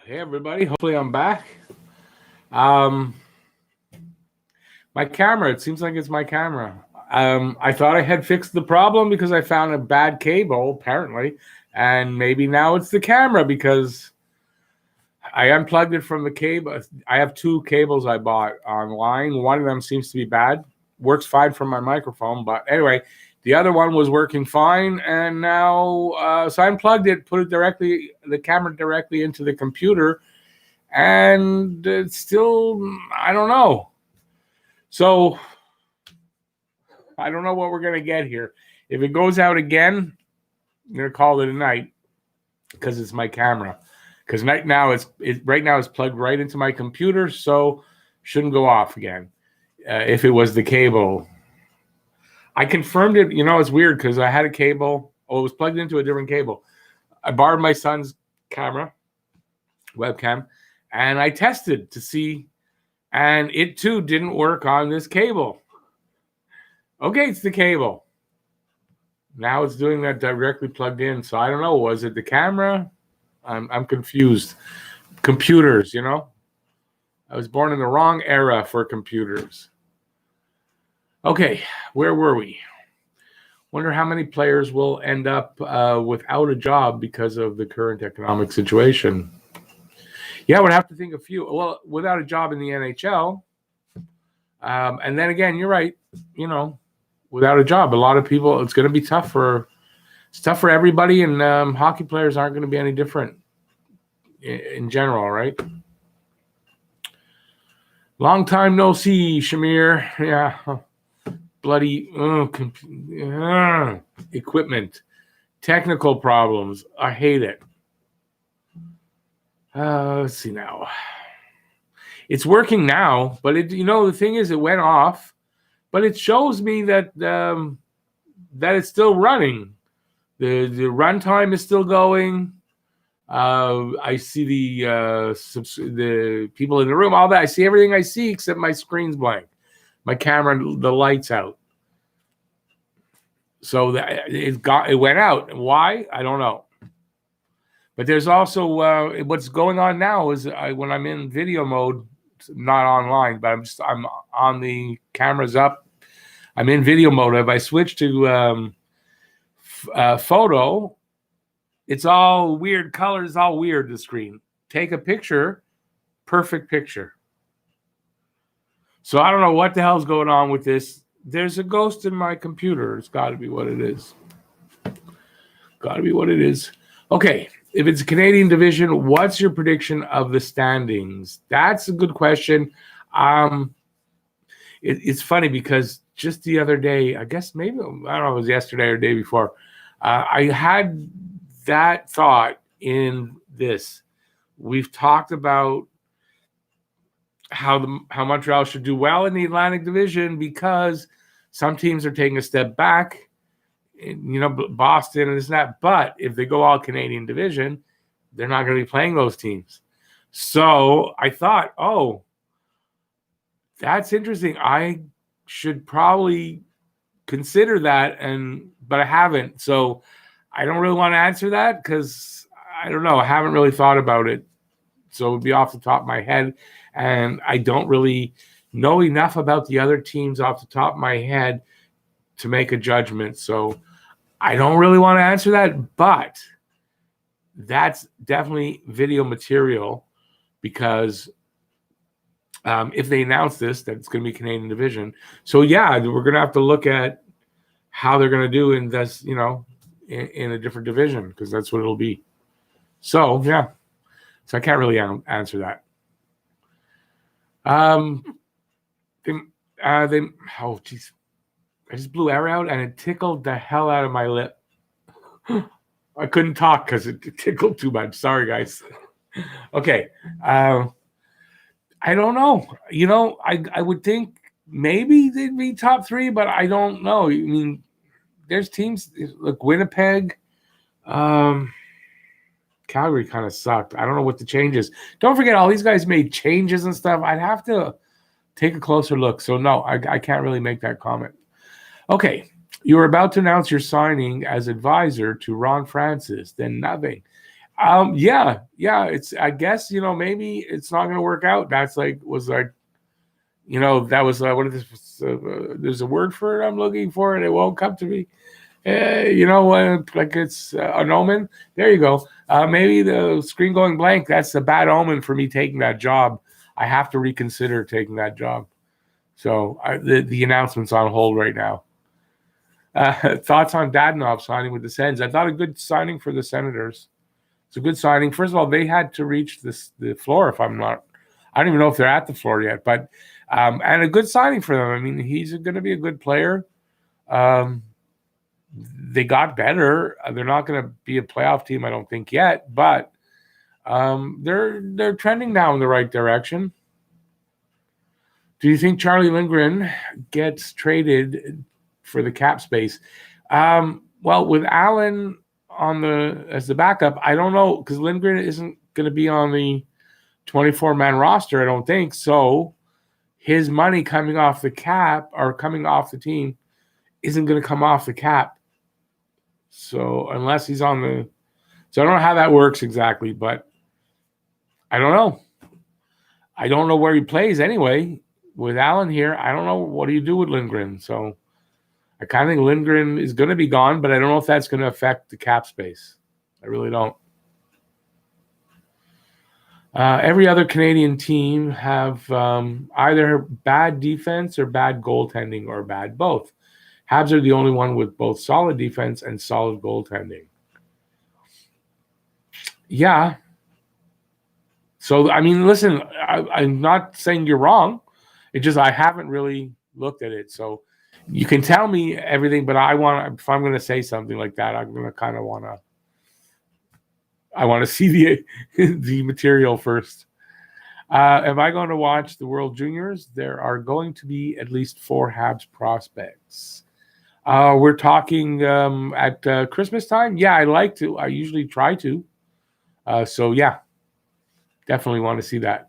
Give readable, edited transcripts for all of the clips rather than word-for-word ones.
Hey everybody, hopefully I'm back. Um, my camera, it seems like it's my camera. I thought I had fixed the problem because I found a bad cable, apparently, and maybe now it's the camera because I unplugged it from the cable. I have two cables I bought online. One of them seems to be bad, works fine from my microphone, but anyway, the other one was working fine, and now so I unplugged it, put it the camera directly into the computer, and it's still, I don't know. So I don't know what we're going to get here. If it goes out again, I'm going to call it a night because it's my camera. Because right now it's plugged right into my computer, so shouldn't go off again. If it was the cable, I confirmed it. It's weird because I had a cable. Oh, it was plugged into a different cable. I borrowed my son's camera, webcam, and I tested to see, and it too didn't work on this cable. Okay, it's the cable. Now it's doing that directly plugged in. So I don't know. Was it the camera? I'm confused. Computers, I was born in the wrong era for computers. Okay, where were we? Wonder how many players will end up without a job because of the current economic situation. Yeah, I would have to think a few. Well, without a job in the NHL. And then again, you're right. Without a job, a lot of people, it's going to be tough for everybody, and hockey players aren't going to be any different in general, right? Long time no see, Shamir. Yeah, bloody equipment, technical problems. I hate it. Let's see now. It's working now, but the thing is, it went off, but it shows me that that it's still running. The runtime is still going. I see the people in the room, all that. I see everything I see except my screen's blank. My camera, the light's out. So it went out. Why? I don't know. But there's also what's going on now is when I'm in video mode, not online, but I'm on the cameras up. I'm in video mode. If I switch to photo, it's all weird colors, all weird. The screen. Take a picture, perfect picture. So I don't know what the hell's going on with this. There's a ghost in my computer. It's got to be what it is. Got to be what it is. Okay. If it's a Canadian division, what's your prediction of the standings? That's a good question. It's funny because just the other day, I guess maybe, I don't know if it was yesterday or the day before, I had that thought in this. We've talked about how Montreal should do well in the Atlantic Division because some teams are taking a step back. Boston and this and that. But if they go all Canadian division, they're not going to be playing those teams. So I thought, oh, that's interesting. I should probably consider that, but I haven't. So I don't really want to answer that because I don't know. I haven't really thought about it. So it would be off the top of my head. And I don't really know enough about the other teams off the top of my head to make a judgment. So I don't really want to answer that, but that's definitely video material because if they announce this, that it's going to be Canadian division. So yeah, we're going to have to look at how they're going to do in this, in a different division because that's what it'll be. So yeah, so I can't really answer that. Oh geez. I just blew air out and it tickled the hell out of my lip. I couldn't talk because it tickled too much. Sorry, guys. Okay. I don't know. I would think maybe they'd be top three, but I don't know. I mean, there's teams like Winnipeg. Calgary kind of sucked. I don't know what the changes. Don't forget, all these guys made changes and stuff. I'd have to take a closer look. So no, I can't really make that comment. Okay, you were about to announce your signing as advisor to Ron Francis, then nothing. Yeah. It's, I guess, maybe it's not going to work out. That's that was what is this? There's a word for it I'm looking for, and it won't come to me. Like it's an omen. There you go. Maybe the screen going blank. That's a bad omen for me taking that job. I have to reconsider taking that job. So the announcement's on hold right now. Thoughts on Dadonov signing with the Sens? I thought a good signing for the Senators. It's a good signing. First of all, they had to reach the floor. If I'm not, I don't even know if they're at the floor yet. But and a good signing for them. I mean, he's going to be a good player. They got better. They're not going to be a playoff team, I don't think yet. But they're trending now in the right direction. Do you think Charlie Lindgren gets traded for the cap space? Well, with Allen as the backup, I don't know, because Lindgren isn't going to be on the 24-man roster, I don't think. So his money coming off the cap or coming off the team isn't going to come off the cap. So unless he's on the... So I don't know how that works exactly, but I don't know. I don't know where he plays anyway. With Allen here, I don't know what do you do with Lindgren. So I kind of think Lindgren is going to be gone, but I don't know if that's going to affect the cap space. I really don't. Every other Canadian team have either bad defense or bad goaltending or bad both. Habs are the only one with both solid defense and solid goaltending. Yeah. So, I mean, listen, I'm not saying you're wrong. It's just I haven't really looked at it. So you can tell me everything, but if I'm going to say something like that, I'm going to kind of I want to see the material first. Am I going to watch the World Juniors? There are going to be at least 4 Habs prospects. We're talking at Christmas time. Yeah, I like to. I usually try to. So yeah, definitely want to see that.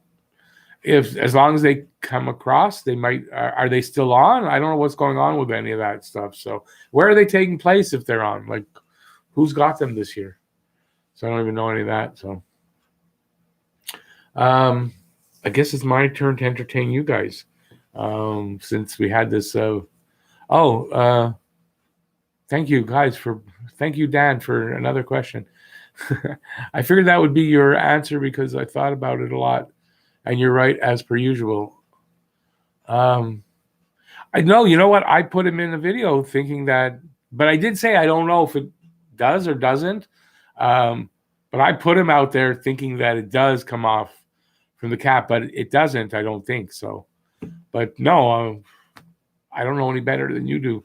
As long as they come across, they might. Are they still on? I don't know what's going on with any of that stuff. So where are they taking place if they're on? Like, who's got them this year? So I don't even know any of that. So I guess it's my turn to entertain you guys. Since we had this. Thank you guys thank you, Dan, for another question. I figured that would be your answer because I thought about it a lot. And you're right, as per usual. I know, you know what? I put him in a video thinking that, but I did say I don't know if it does or doesn't. But I put him out there thinking that it does come off from the cap, but it doesn't, I don't think so. But no, I don't know any better than you do.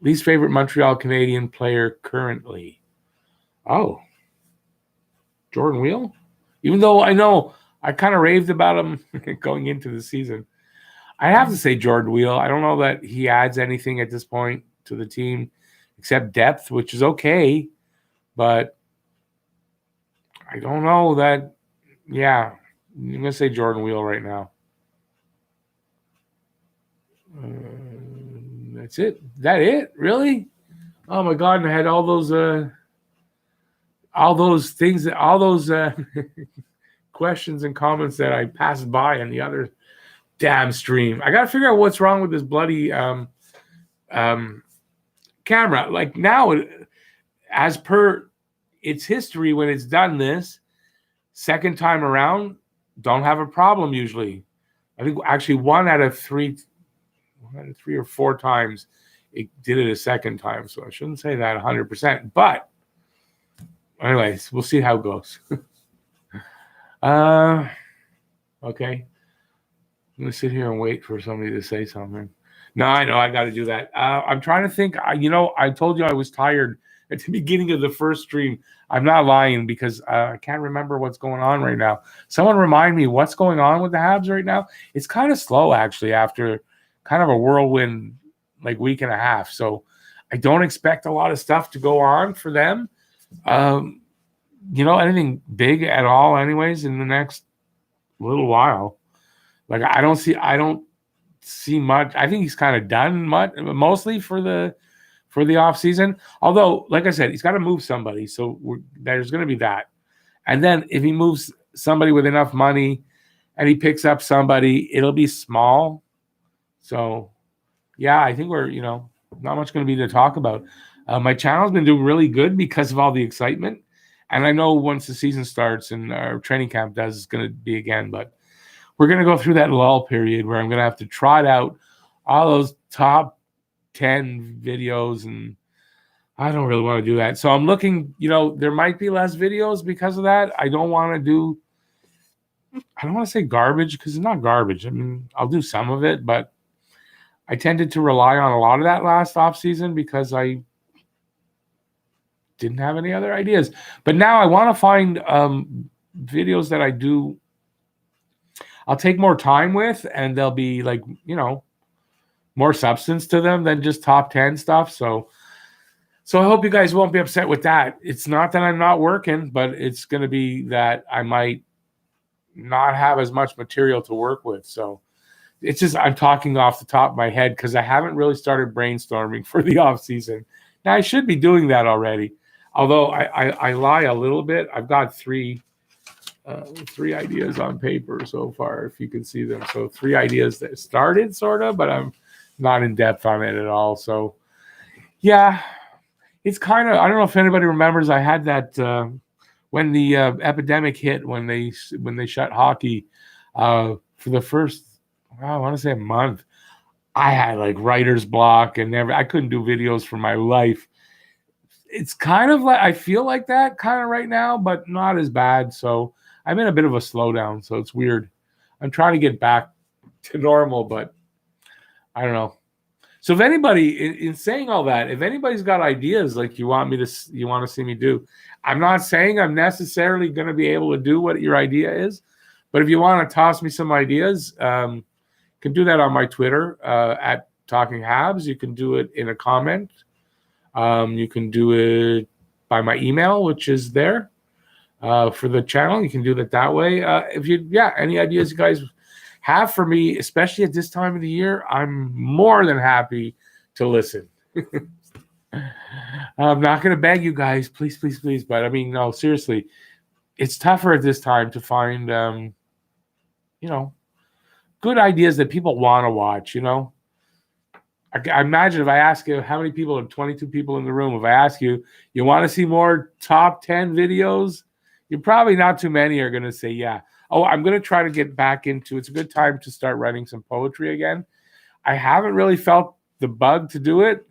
Least favorite Montreal Canadian player currently? Oh, Jordan Wheel? Even though I know I kind of raved about him going into the season. I have to say Jordan Wheel. I don't know that he adds anything at this point to the team except depth, which is okay. But I don't know that. Yeah, I'm going to say Jordan Wheel right now. That's it. That it? Really? Oh my God! And I had all those things, all those questions and comments that I passed by on the other damn stream. I got to figure out what's wrong with this bloody camera. Like now, as per its history, when it's done this second time around, don't have a problem usually. I think actually one out of three or four times it did it a second time. So I shouldn't say that 100%. But anyways, we'll see how it goes. Okay. I'm going to sit here and wait for somebody to say something. No, I know I got to do that. I'm trying to think. I told you I was tired at the beginning of the first stream. I'm not lying because I can't remember what's going on right now. Someone remind me what's going on with the Habs right now. It's kind of slow, actually, after kind of a whirlwind like week and a half. So I don't expect a lot of stuff to go on for them. Anything big at all anyways in the next little while. Like I don't see much. I think he's kind of done mostly for for the offseason. Although, like I said, he's got to move somebody. So there's going to be that. And then if he moves somebody with enough money and he picks up somebody, it'll be small. So, yeah, I think we're, not much going to be to talk about. My channel's been doing really good because of all the excitement. And I know once the season starts and our training camp does, it's going to be again. But we're going to go through that lull period where I'm going to have to trot out all those top 10 videos, and I don't really want to do that. So I'm looking, there might be less videos because of that. I don't want to say garbage because it's not garbage. I mean, I'll do some of it, but I tended to rely on a lot of that last offseason because I didn't have any other ideas. But now I want to find videos that I'll take more time with, and they'll be like, more substance to them than just top 10 stuff. So I hope you guys won't be upset with that. It's not that I'm not working, but it's going to be that I might not have as much material to work with. So it's just, I'm talking off the top of my head because I haven't really started brainstorming for the off season. Now I should be doing that already. Although I lie a little bit. I've got three ideas on paper so far, if you can see them. So 3 ideas that started sort of, but I'm not in depth on it at all. So yeah, it's kind of, I don't know if anybody remembers, I had that when the epidemic hit, when they shut hockey for the first, I want to say a month, I had like writer's block and I couldn't do videos for my life. It's kind of like, I feel like that kind of right now, but not as bad. So I'm in a bit of a slowdown. So it's weird. I'm trying to get back to normal, but I don't know. So if anybody, in saying all that, if anybody's got ideas like you want to see me do, I'm not saying I'm necessarily going to be able to do what your idea is, but if you want to toss me some ideas, you can do that on my Twitter at Talking Habs. You can do it in a comment. You can do it by my email, which is there for the channel. You can do that way. Any ideas you guys have for me, especially at this time of the year, I'm more than happy to listen. I'm not going to beg you guys, please, please, please. But I mean, no, seriously, it's tougher at this time to find, good ideas that people want to watch, I imagine if I ask you how many people, 22 people in the room, if I ask you, you want to see more top 10 videos, you're probably not too many are going to say, yeah. Oh, I'm going to try to get back into, it's a good time to start writing some poetry again. I haven't really felt the bug to do it.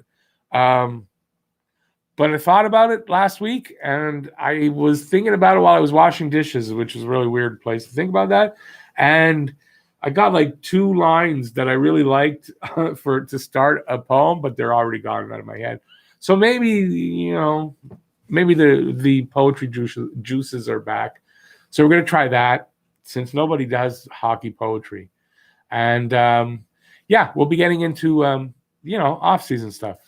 But I thought about it last week, and I was thinking about it while I was washing dishes, which is a really weird place to think about that. And I got like 2 lines that I really liked to start a poem, but they're already gone out of my head. So maybe, maybe the poetry juices are back. So we're going to try that since nobody does hockey poetry. And we'll be getting into, off-season stuff.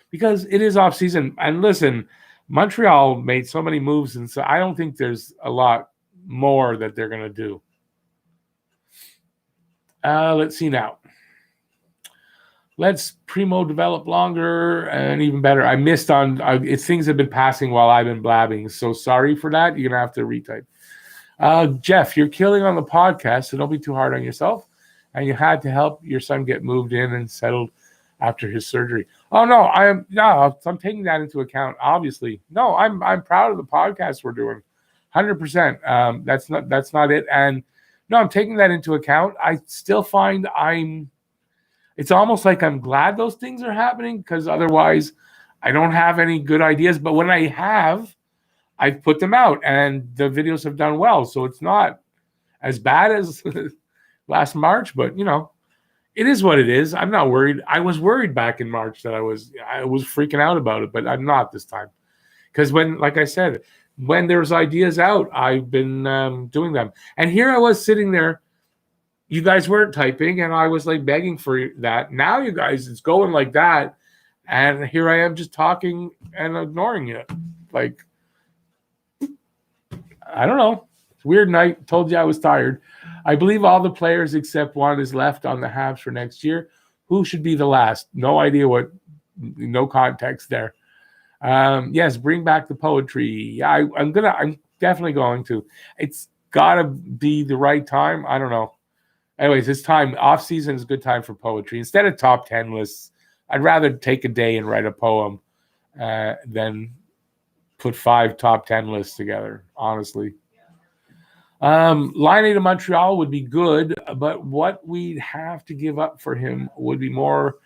Because it is off-season. And listen, Montreal made so many moves, and so I don't think there's a lot more that they're going to do. Let's see now. Let's Primo develop longer and even better. I missed on things have been passing while I've been blabbing. So sorry for that. You're gonna have to retype. Jeff, you're killing on the podcast, so don't be too hard on yourself. And you had to help your son get moved in and settled after his surgery. Oh no, I'm taking that into account. Obviously, no, I'm proud of the podcast we're doing. 100%. That's not it. And no, I'm taking that into account. I still find it's almost like I'm glad those things are happening because otherwise I don't have any good ideas. But when I have, I've put them out and the videos have done well. So it's not as bad as last March, but it is what it is. I'm not worried. I was worried back in March that I was freaking out about it, but I'm not this time. Because like I said, when there's ideas out, I've been doing them. And here I was sitting there. You guys weren't typing, and I was like begging for that. Now you guys, it's going like that. And here I am just talking and ignoring it. Like, I don't know. It's a weird night. Told you I was tired. I believe all the players except one is left on the Habs for next year. Who should be the last? No idea what no context there. Yes, bring back the poetry. Yeah, I'm definitely going to. It's gotta be the right time. I don't know. Anyways, it's time. Off season is a good time for poetry. Instead of top 10 lists, I'd rather take a day and write a poem than put 5 top 10 lists together, honestly. Line A to Montreal would be good, but what we'd have to give up for him would be more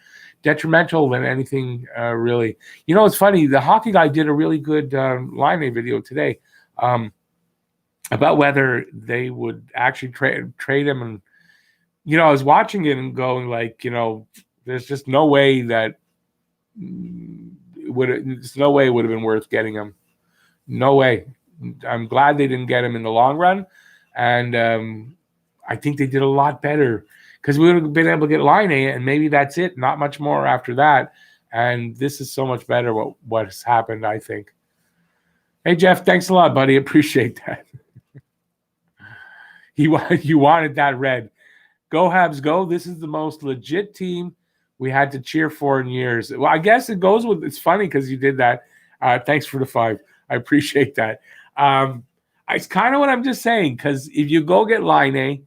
detrimental than anything, really. You know, it's funny. The hockey guy did a really good Line A video today about whether they would actually trade him. And, you know, I was watching it and going like, you know, there's just no way that there's no way it would have been worth getting him. No way. I'm glad they didn't get him in the long run. And I think they did a lot better because we would have been able to get Line A, and maybe that's it. Not much more after that. And this is so much better what's happened, I think. Hey, Jeff, thanks a lot, buddy. Appreciate that. You wanted that red. Go Habs, go. This is the most legit team we had to cheer for in years. Well, I guess it goes with – it's funny because you did that. Thanks for the 5. I appreciate that. It's kind of what I'm just saying, because if you go get Line A,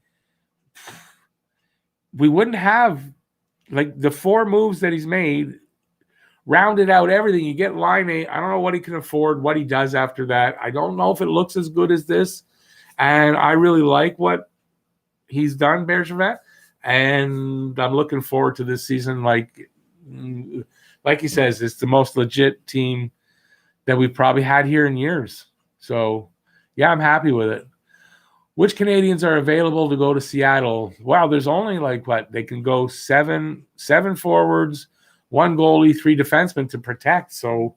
we wouldn't have like the 4 moves that he's made, rounded out everything. You get Line A. I don't know what he can afford, what he does after that. I don't know if it looks as good as this. And I really like what he's done, Bearsman. And I'm looking forward to this season. Like he says, it's the most legit team that we've probably had here in years. So, yeah, I'm happy with it. Which Canadians are available to go to Seattle? Wow, there's only they can go seven forwards, 1 goalie, 3 defensemen to protect. So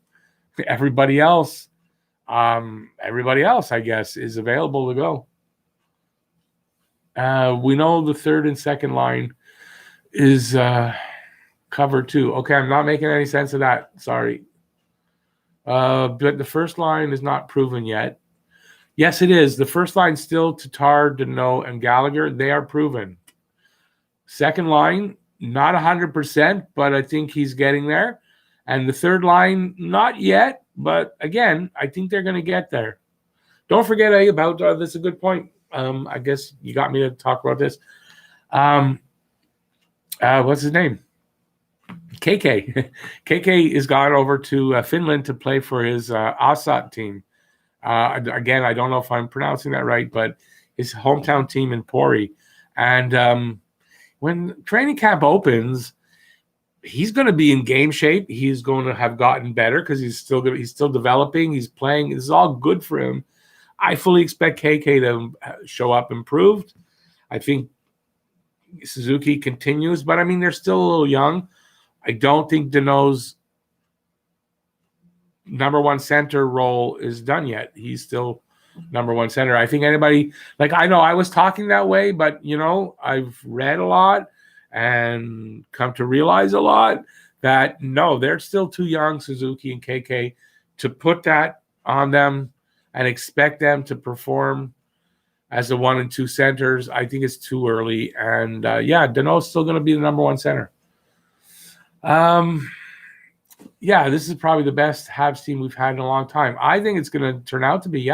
everybody else, I guess, is available to go. We know the third and second line is covered too. Okay, I'm not making any sense of that. Sorry. But the first line is not proven yet. Yes, it is. The first line still Tatar, Deneau, and Gallagher. They are proven. Second line, not 100%, but I think he's getting there. And the third line, not yet. But again, I think they're going to get there. Don't forget about this is a good point. I guess you got me to talk about this. What's his name? KK. KK is gone over to Finland to play for his Asat team. Again, I don't know if I'm pronouncing that right, but his hometown team in Pori. And when training camp opens, he's going to be in game shape. He's going to have gotten better because he's still developing. He's playing. This is all good for him. I fully expect KK to show up improved. I think Suzuki continues, but I mean, they're still a little young. I don't think Deneau's number 1 center role is done yet. He's still number 1 center. I think anybody, I know I was talking that way, but, I've read a lot and come to realize a lot that, no, they're still too young, Suzuki and KK, to put that on them and expect them to perform as the 1 and 2 centers. I think it's too early. And, Deneau's still going to be the number 1 center. Yeah, this is probably the best Habs team we've had in a long time. I think it's going to turn out to be,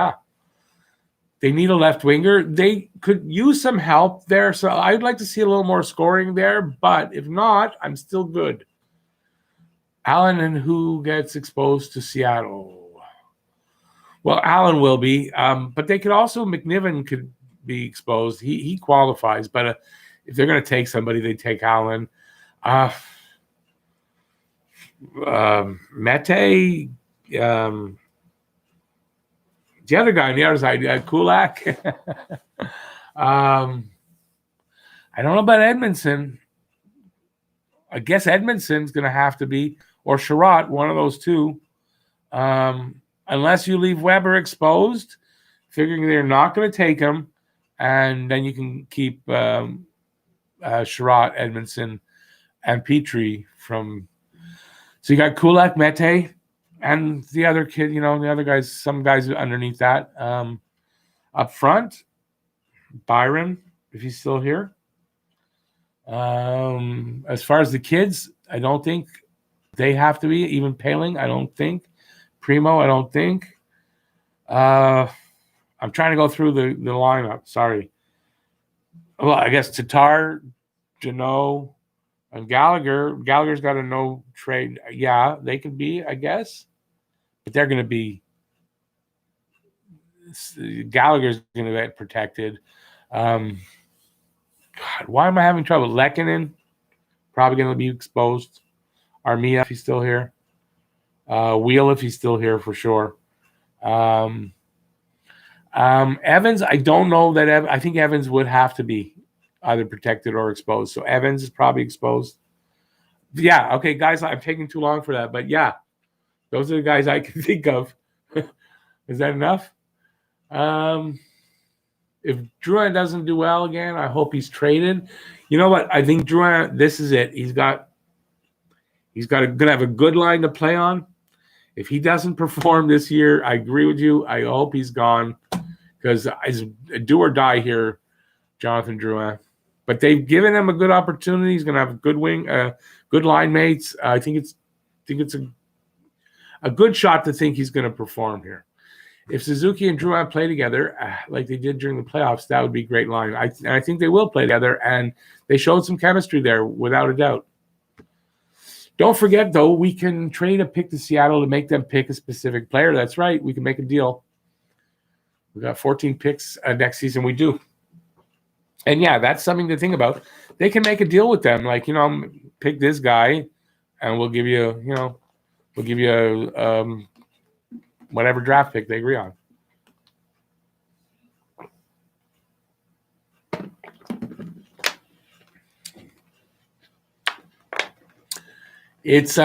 They need a left winger. They could use some help there. So I'd like to see a little more scoring there. But if not, I'm still good. Allen and who gets exposed to Seattle? Well, Allen will be. But they could also, McNiven could be exposed. He qualifies. But if they're going to take somebody, they take Allen. Mete, the other guy on the other side, Kulak. I don't know about Edmondson. I guess Edmondson's going to have to be, or Sherratt, one of those two. Unless you leave Weber exposed, figuring they're not going to take him, and then you can keep Sherratt, Edmondson, and Petrie from. So you got Kulak, Mete, and the other kid, the other guys, some guys underneath that. Up front, Byron, if he's still here. As far as the kids, I don't think they have to be. Even Palink, I don't think. Primo, I don't think. I'm trying to go through the lineup. Sorry. Well, I guess Tatar, Janot, and Gallagher. Gallagher's got a no trade. Yeah, they can be, I guess. But they're going to be. Gallagher's going to get protected. God, why am I having trouble? Lehkonen, probably going to be exposed. Armia, if he's still here. Wheel, if he's still here, for sure. Evans, I don't know that. I think Evans would have to be either protected or exposed. So Evans is probably exposed. Yeah, okay, guys, I'm taking too long for that. But yeah, those are the guys I can think of. Is that enough? If Drouin doesn't do well again, I hope he's traded. You know what? I think Drouin, this is it. He's gonna have a good line to play on. If he doesn't perform this year, I agree with you. I hope he's gone because it's a do or die here, Jonathan Drouin. But they've given him a good opportunity. He's going to have a good good line mates. I think it's a good shot to think he's going to perform here. If Suzuki and Drouin play together like they did during the playoffs, that would be a great line. I think they will play together, and they showed some chemistry there without a doubt. Don't forget, though, we can trade a pick to Seattle to make them pick a specific player. That's right. We can make a deal. We got 14 picks next season. We do. And, yeah, that's something to think about. They can make a deal with them. Like, pick this guy, and we'll give you, whatever draft pick they agree on. It's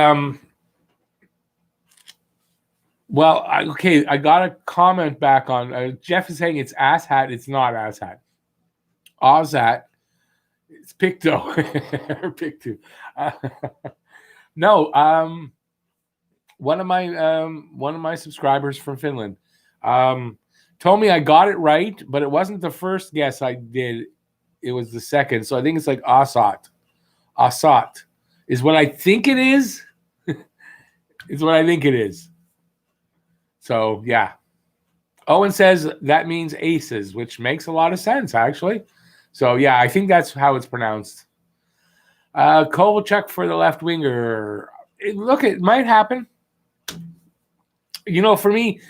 well, I got a comment back on Jeff is saying it's asshat. It's not asshat. Ozhat. It's Picto or Picto. No, one of my subscribers from Finland told me I got it right, but it wasn't the first guess I did. It was the second. So I think it's like Assat. Assat is what I think it is. It's what I think it is. So, yeah. Owen says that means aces, which makes a lot of sense, actually. So, yeah, I think that's how it's pronounced. Kovalchuk for the left winger. Look, it might happen. For me,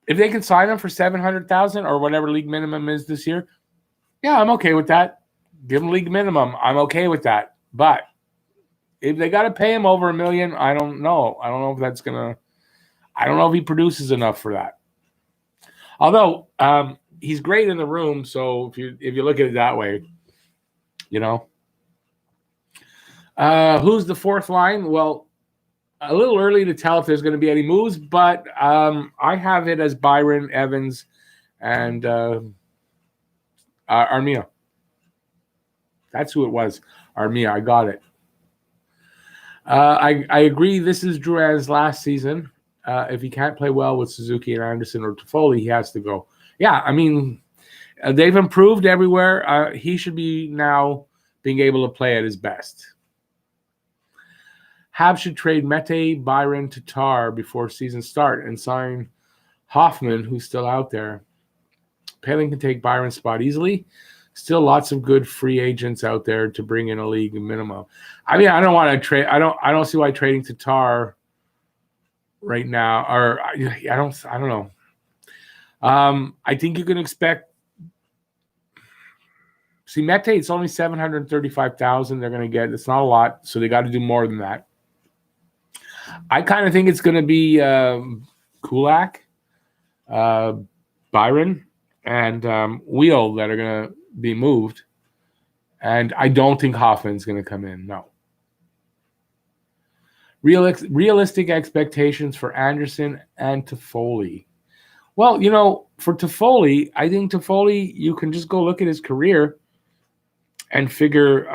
if they can sign him for $700,000 or whatever league minimum is this year, yeah, I'm okay with that. Give him league minimum. I'm okay with that. But if they got to pay him over $1 million, I don't know. I don't know if that's gonna. I don't know if he produces enough for that. Although he's great in the room, so if you look at it that way, who's the fourth line? Well, a little early to tell if there's going to be any moves, but I have it as Byron, Evans, and Armia. That's who it was. Armia, I got it. I agree. This is Drouin's last season. If he can't play well with Suzuki and Anderson or Toffoli, he has to go. Yeah, I mean, they've improved everywhere. He should be now being able to play at his best. Habs should trade Mete, Byron, Tatar before season start and sign Hoffman, who's still out there. Palink can take Byron's spot easily. Still lots of good free agents out there to bring in a league minimum. I mean, I don't want to trade. I don't see why trading Tatar right now, or I don't know. I think you can expect. See, Mete, it's only $735,000 they're going to get. It's not a lot, so they got to do more than that. I kind of think it's going to be Kulak, Byron, and Wheel that are going to be moved. And I don't think Hoffman's going to come in. No. Realistic expectations for Anderson and Toffoli. Well, for Toffoli, I think Toffoli, you can just go look at his career and figure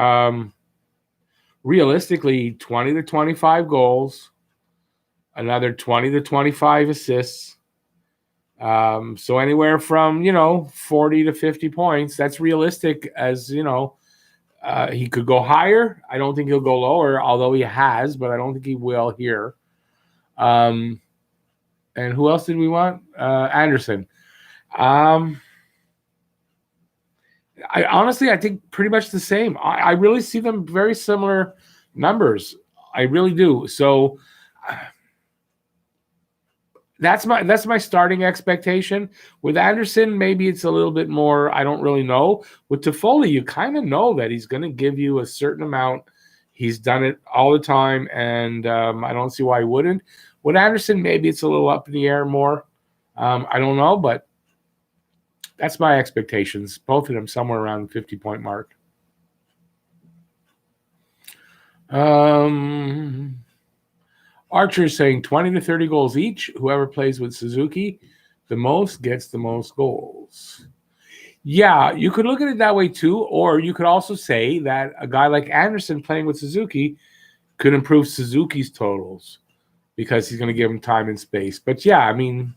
realistically 20 to 25 goals, another 20 to 25 assists. So anywhere from, 40 to 50 points. That's realistic as, He could go higher. I don't think he'll go lower, although he has, but I don't think he will here. And who else did we want? Anderson. I think pretty much the same. I really see them very similar numbers. I really do. So that's my starting expectation. With Anderson, maybe it's a little bit more. I don't really know. With Toffoli, you kind of know that he's going to give you a certain amount. He's done it all the time, and I don't see why he wouldn't. With Anderson, maybe it's a little up in the air more. I don't know, but that's my expectations. Both of them somewhere around the 50-point mark. Archer is saying 20 to 30 goals each. Whoever plays with Suzuki the most gets the most goals. Yeah, you could look at it that way too, or you could also say that a guy like Anderson playing with Suzuki could improve Suzuki's totals because he's going to give him time and space. But yeah, I mean,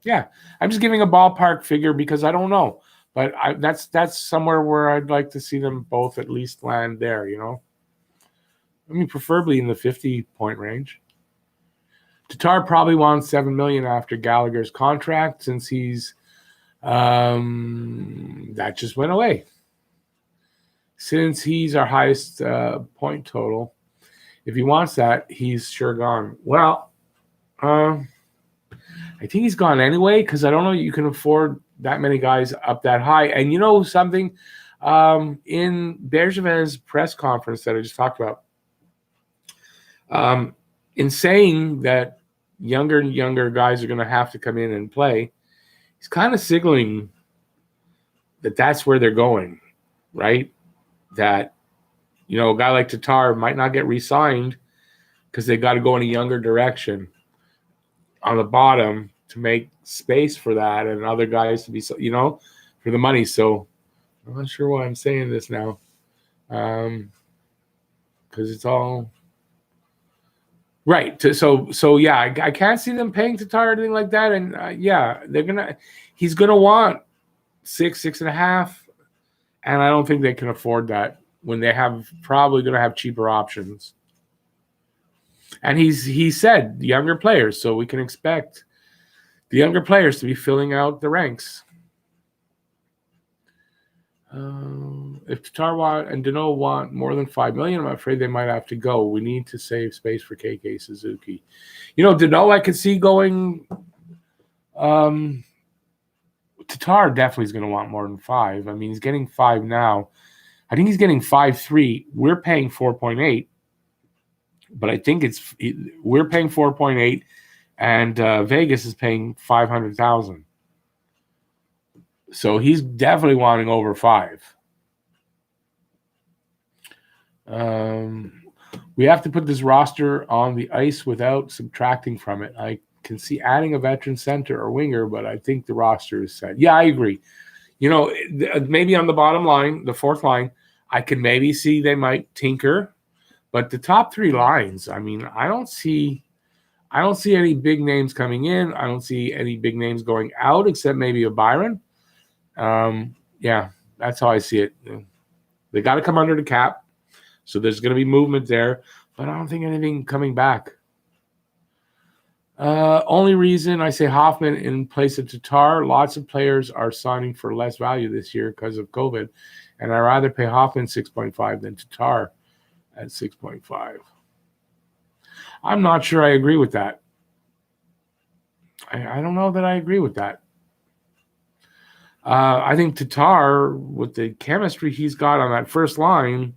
yeah, I'm just giving a ballpark figure because I don't know. But that's somewhere where I'd like to see them both at least land there, you know? I mean, preferably in the 50-point range. Tatar probably wants $7 million after Gallagher's contract since he's that just went away. Since he's our highest point total, if he wants that, he's sure gone. Well, I think he's gone anyway because I don't know you can afford that many guys up that high. And you know something, in Bearsman's press conference that I just talked about, in saying that younger and younger guys are going to have to come in and play, he's kind of signaling that that's where they're going, right? That, you know, a guy like Tatar might not get re-signed because they got to go in a younger direction on the bottom to make space for that and other guys to be, you know, for the money. So I'm not sure why I'm saying this now, because it's all right. So yeah, I can't see them paying Tatar or anything like that. And yeah, he's gonna want 6.5, and I don't think they can afford that when they have probably gonna have cheaper options. And he said younger players, so we can expect the younger players to be filling out the ranks. If Tatar and Danault want more than $5 million, I'm afraid they might have to go. We need to save space for KK Suzuki. You know, Danault I could see going. Tatar definitely is going to want more than 5. I mean, he's getting 5 now. I think he's getting 5.3. We're paying 4.8, but I think we're paying 4.8, and Vegas is paying 500,000. So he's definitely wanting over 5. We have to put this roster on the ice without subtracting from it. I can see adding a veteran center or winger, but I think the roster is set. Yeah, I agree. You know, maybe on the bottom line, the fourth line, I can maybe see they might tinker, but the top 3 lines, I mean, I don't see any big names coming in. I don't see any big names going out except maybe a Byron. Yeah, that's how I see it. They got to come under the cap, so there's going to be movement there, but I don't think anything coming back. Only reason I say Hoffman in place of Tatar, lots of players are signing for less value this year because of COVID, and I'd rather pay Hoffman 6.5 than Tatar at 6.5. I'm not sure I agree with that. I don't know that I agree with that. I think Tatar, with the chemistry he's got on that first line,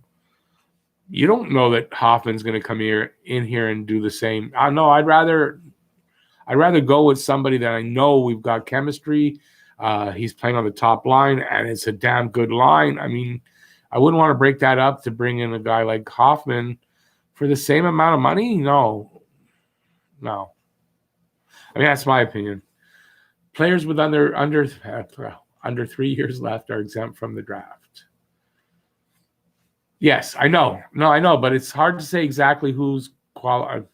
you don't know that Hoffman's going to come in here and do the same. No, I'd rather go with somebody that I know we've got chemistry. He's playing on the top line, and it's a damn good line. I mean, I wouldn't want to break that up to bring in a guy like Hoffman for the same amount of money. No. I mean, that's my opinion. Players with under 3 years left are exempt from the draft. Yes, I know. No, I know, but it's hard to say exactly who's qualified.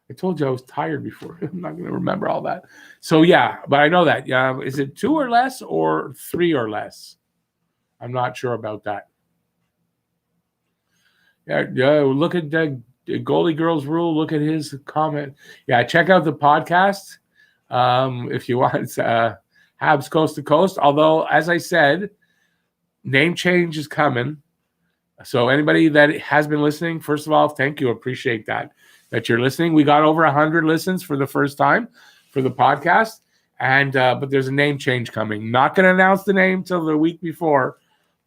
I told you I was tired before. I'm not going to remember all that. So, yeah, but I know that. Is it 2 or less or 3 or less? I'm not sure about that. Look at the Goalie Girls Rule. Look at his comment. Yeah, check out the podcast if you want. Habs Coast to Coast. Although, as I said, name change is coming. So anybody that has been listening, first of all, thank you. Appreciate that you're listening. We got over 100 listens for the first time for the podcast. And but there's a name change coming. Not going to announce the name till the week before,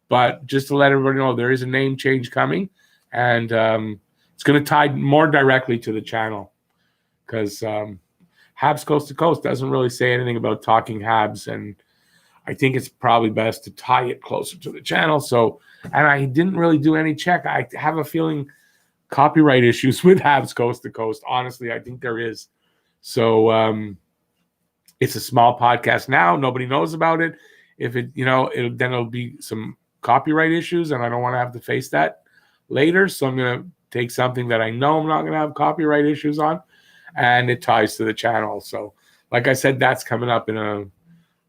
but just to let everybody know, there is a name change coming. And it's going to tie more directly to the channel because Habs Coast to Coast doesn't really say anything about talking Habs, and I think it's probably best to tie it closer to the channel. So, and I didn't really do any check. I have a feeling copyright issues with Habs Coast to Coast. Honestly, I think there is. So it's a small podcast now. Nobody knows about it. If it, then it'll be some copyright issues, and I don't want to have to face that later. So I'm going to take something that I know I'm not going to have copyright issues on, and it ties to the channel. So, like I said, that's coming up in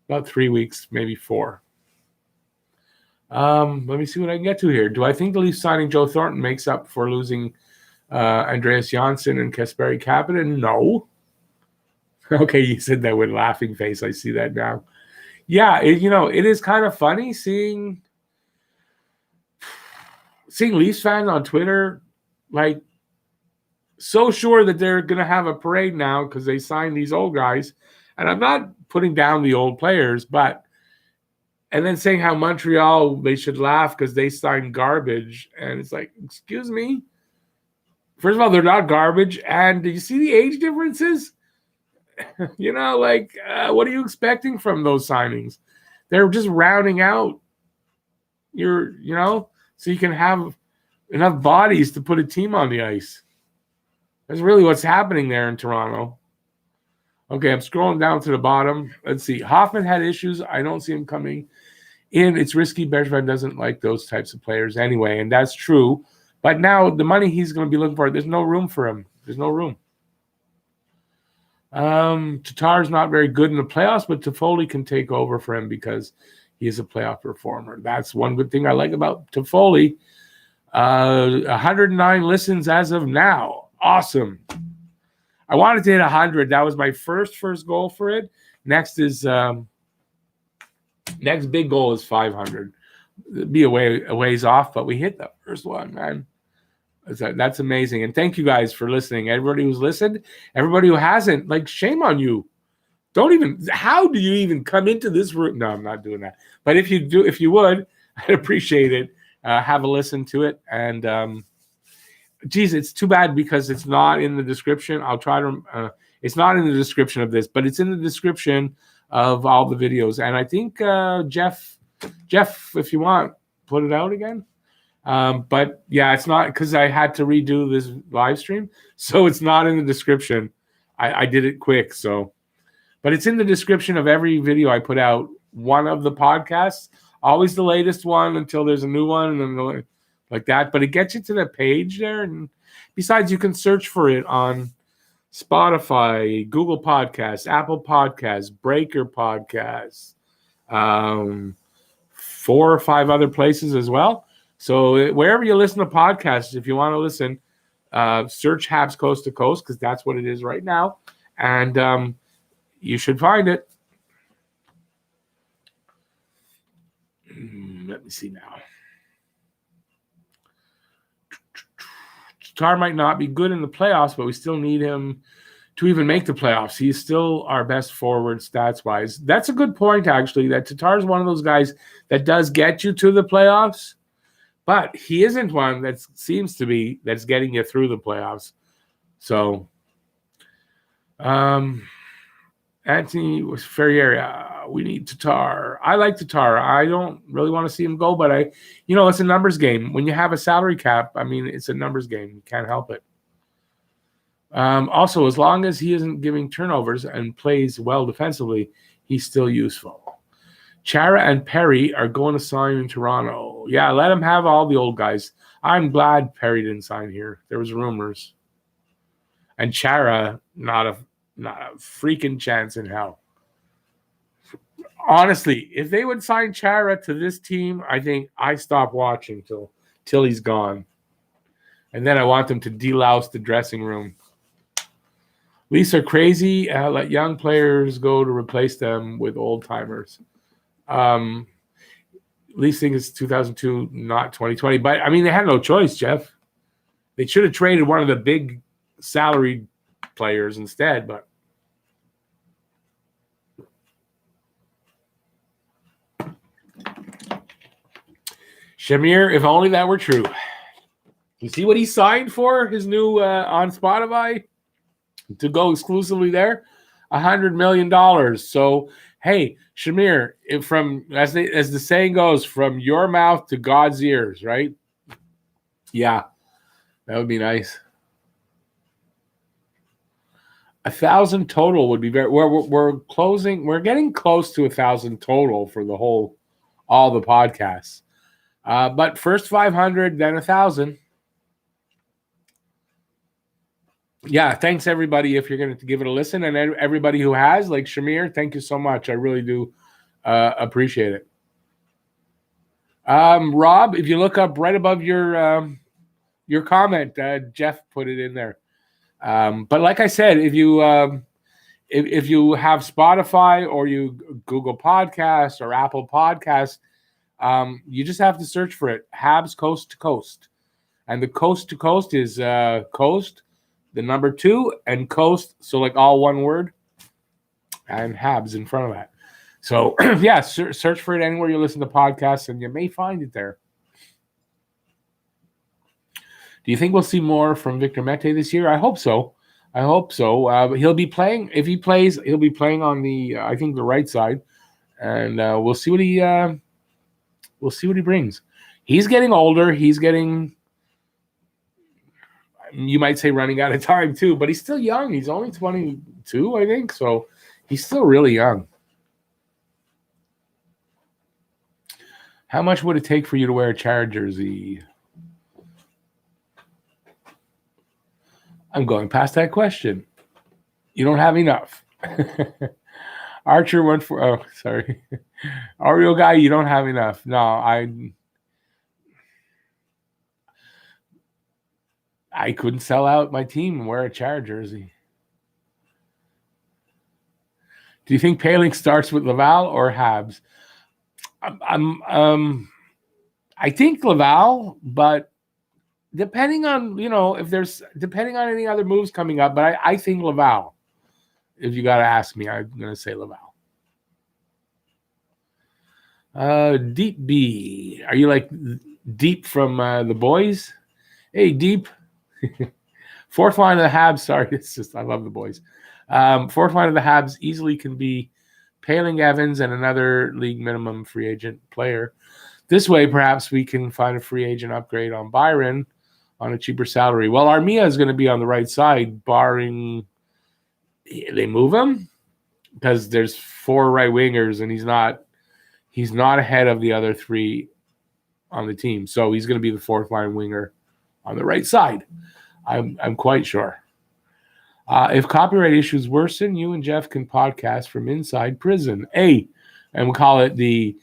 about 3 weeks, maybe 4. Let me see what I can get to here. Do I think the Leafs signing Joe Thornton makes up for losing Andreas Johnsson and Kasperi Kapanen? No. Okay, you said that with laughing face. I see that now. Yeah, it is kind of funny seeing Leafs fans on Twitter, like, so sure that they're going to have a parade now because they signed these old guys. And I'm not putting down the old players, and then saying how Montreal, they should laugh because they signed garbage. And it's like, excuse me? First of all, they're not garbage. And do you see the age differences? What are you expecting from those signings? They're just rounding out so you can have enough bodies to put a team on the ice. That's really what's happening there in Toronto. Okay, I'm scrolling down to the bottom. Let's see. Hoffman had issues. I don't see him coming in. It's risky. Bearsman doesn't like those types of players anyway, and that's true. But now the money he's going to be looking for, there's no room for him. There's no room. Tatar's not very good in the playoffs, but Toffoli can take over for him because he is a playoff performer. That's one good thing I like about Toffoli. 109 listens as of now. Awesome. I wanted to hit 100. That was my first goal for it. Next big goal is 500. It'd be a ways off, but we hit the first one, man. That's amazing. And thank you guys for listening. Everybody who's listened, everybody who hasn't, like, shame on you. How do you even come into this room? No, I'm not doing that. But if you would, I'd appreciate it. Have a listen to it. And, geez, it's too bad because it's not in the description. I'll try to, it's not in the description of this, but it's in the description of all the videos. And I think, Jeff, if you want, put it out again. But yeah, it's not because I had to redo this live stream. So it's not in the description. I did it quick. But it's in the description of every video I put out. One of the podcasts, always the latest one until there's a new one, and then like that. But it gets you to the page there. And besides, you can search for it on Spotify, Google Podcasts, Apple Podcasts, Breaker Podcasts, 4 or 5 other places as well. So wherever you listen to podcasts, if you want to listen, search Habs Coast to Coast because that's what it is right now. And you should find it. Let me see now. Tatar might not be good in the playoffs, but we still need him to even make the playoffs. He's still our best forward stats-wise. That's a good point, actually, that Tatar is one of those guys that does get you to the playoffs, but he isn't one that seems to be that's getting you through the playoffs. So, Anthony was Ferriera. We need Tatar. I like Tatar. I don't really want to see him go, but it's a numbers game. When you have a salary cap, it's a numbers game. You can't help it. Also, as long as he isn't giving turnovers and plays well defensively, he's still useful. Chara and Perry are going to sign in Toronto. Yeah, let him have all the old guys. I'm glad Perry didn't sign here. There was rumors. And Chara, not a freaking chance in hell. Honestly, if they would sign Chara to this team, I think I stop watching till he's gone. And then I want them to delouse the dressing room. Leafs are crazy. Let young players go to replace them with old timers. Leafs think it's 2002, not 2020. But I mean, they had no choice, Jeff. They should have traded one of the big salary players instead. But Shamir, if only that were true. You see what he signed for his new on Spotify to go exclusively there? $100 million. So, hey, Shamir, as the saying goes, from your mouth to God's ears, right? Yeah, that would be nice. 1,000 total would be very. We're closing. We're getting close to 1,000 total for all the podcasts. But first 500, then 1,000. Yeah, thanks everybody if you're going to give it a listen, and everybody who has, like Shamir, thank you so much. I really do appreciate it. Rob, if you look up right above your comment, Jeff put it in there. But like I said, if you have Spotify or you Google Podcasts or Apple Podcasts, you just have to search for it. Habs Coast to Coast, and the Coast to Coast is Coast, the number 2, and Coast, so like all one word, and Habs in front of that. So yeah, search for it anywhere you listen to podcasts, and you may find it there. Do you think we'll see more from Victor Mete this year? I hope so. He'll be playing. If he plays, he'll be playing on the I think the right side, and we'll see what he brings. He's getting older. He's getting, you might say, running out of time too, but he's still young. He's only 22, I think, so he's still really young. How much would it take for you to wear a Chara jersey? I'm going past that question. You don't have enough. Archer went for. Oh, sorry. Oreo guy, you don't have enough. No, I couldn't sell out my team and wear a Chara jersey. Do you think Palink starts with Laval or Habs? I think Laval, but depending on depending on any other moves coming up, but I think Laval. If you got to ask me, I'm going to say Laval. Deep B, are you like Deep from the boys? Hey, Deep. Fourth line of the Habs. Sorry, it's just I love the boys. Fourth line of the Habs easily can be Palink, Evans, and another league minimum free agent player. This way, perhaps we can find a free agent upgrade on Byron on a cheaper salary. Well, Armia is going to be on the right side, barring they move him, because there's 4 right wingers, and he's not ahead of the other 3 on the team. So he's going to be the 4th line winger on the right side. I'm quite sure. If copyright issues worsen, you and Jeff can podcast from inside prison. And we'll call it the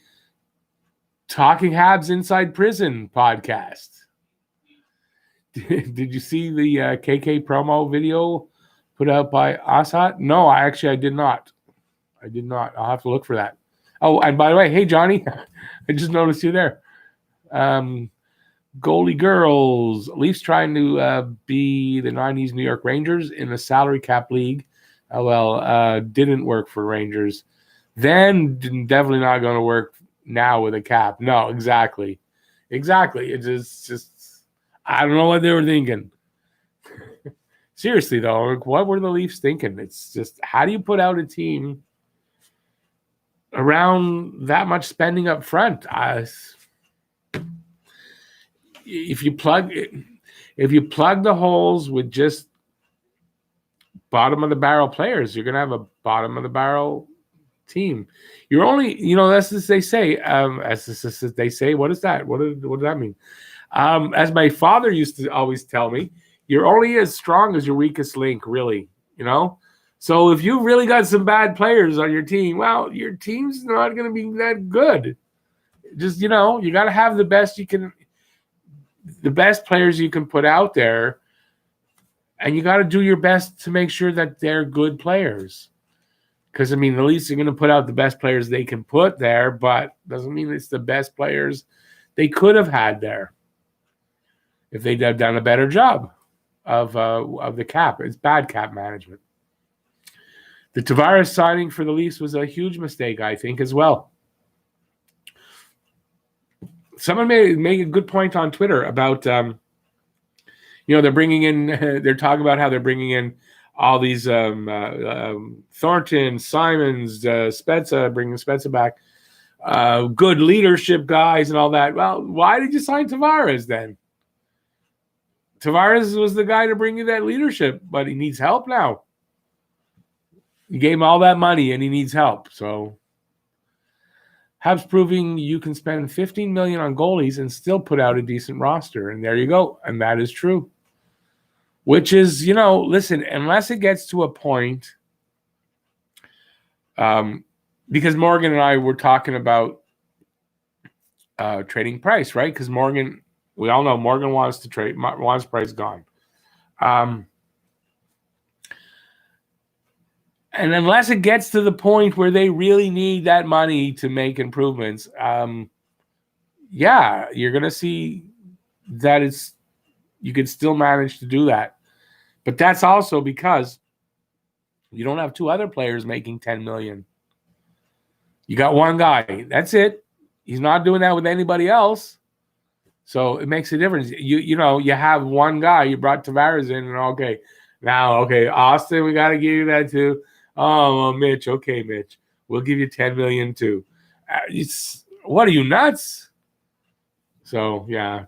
Talking Habs Inside Prison podcast. Did you see the KK promo video put out by Assad? No, I did not. I'll have to look for that. Oh, and by the way, hey, Johnny, I just noticed you there. Goalie girls. Leafs trying to be the 90s New York Rangers in the salary cap league. Didn't work for Rangers. Then definitely not going to work now with a cap. No, exactly. It's just I don't know what they were thinking. Seriously, though, what were the Leafs thinking? It's just, how do you put out a team around that much spending up front? If you plug the holes with just bottom of the barrel players, you're gonna have a bottom of the barrel team. You're only, that's as they say. As they say, what is that? What does that mean? As my father used to always tell me, you're only as strong as your weakest link, really. So if you really got some bad players on your team, well, your team's not going to be that good. Just, you got to have the best you can. the best players you can put out there, and you got to do your best to make sure that they're good players. Because, I mean, at least they're going to put out the best players they can put there, but doesn't mean it's the best players they could have had there if they'd have done a better job of the cap. It's bad cap management. The Tavares signing for the Leafs was a huge mistake, I think, as well. Someone made a good point on Twitter about, they're bringing in, they're talking about how they're bringing in all these Thornton, Simons, Spezza, bringing Spezza back, good leadership guys and all that. Well, why did you sign Tavares then? Tavares was the guy to bring you that leadership, but he needs help now. You gave him all that money and he needs help. So Habs proving you can spend $15 million on goalies and still put out a decent roster. And there you go. And that is true. Which is, listen, unless it gets to a point, because Morgan and I were talking about trading Price, right? Because Morgan, we all know Morgan wants to trade, wants Price gone. And unless it gets to the point where they really need that money to make improvements, you're going to see that you can still manage to do that. But that's also because you don't have two other players making $10 million. You got one guy. That's it. He's not doing that with anybody else. So it makes a difference. You have one guy. You brought Tavares in, and okay, Austin, we got to give you that too. Oh, well, Mitch. Okay, Mitch. We'll give you $10 million too. What are you, nuts? So, yeah,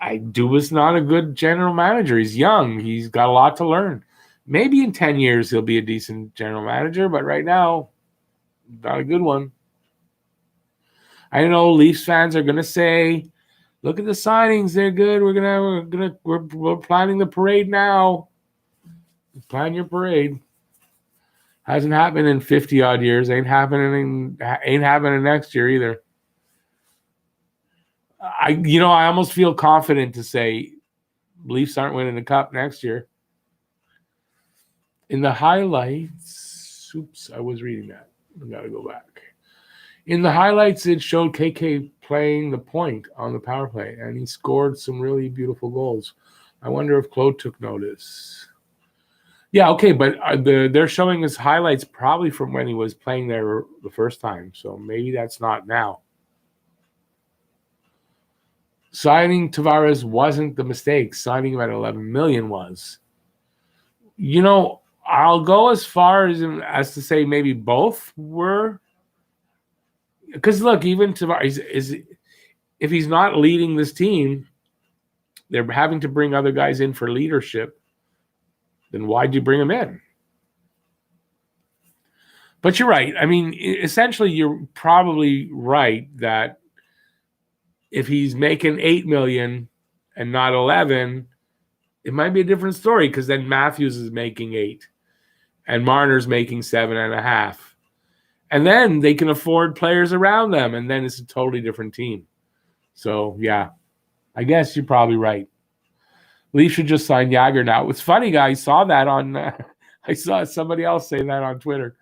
Dubas not a good general manager. He's young. He's got a lot to learn. Maybe in 10 years he'll be a decent general manager, but right now, not a good one. I know Leafs fans are going to say, look at the signings. They're good. We're planning the parade now. Plan your parade. Hasn't happened in 50 odd years. Ain't happening next year either. I almost feel confident to say Leafs aren't winning the cup next year. In the highlights, I was reading that. I got to go back. In the highlights, it showed KK playing the point on the power play, and he scored some really beautiful goals. I wonder if Claude took notice. Yeah, okay, but they're showing us highlights probably from when he was playing there the first time, so maybe that's not now. Signing Tavares wasn't the mistake. Signing him at $11 million was. I'll go as far as to say maybe both were. Because look, even Tavares if he's not leading this team, they're having to bring other guys in for leadership. Then why'd you bring him in? But you're right. I mean, essentially, you're probably right that if he's making $8 million and not 11, it might be a different story because then Matthews is making 8 and Marner's making 7.5. And then they can afford players around them, and then it's a totally different team. So, yeah, I guess you're probably right. Leafs should just sign Jagger now. It's funny, guys. Saw that on I saw somebody else say that on Twitter.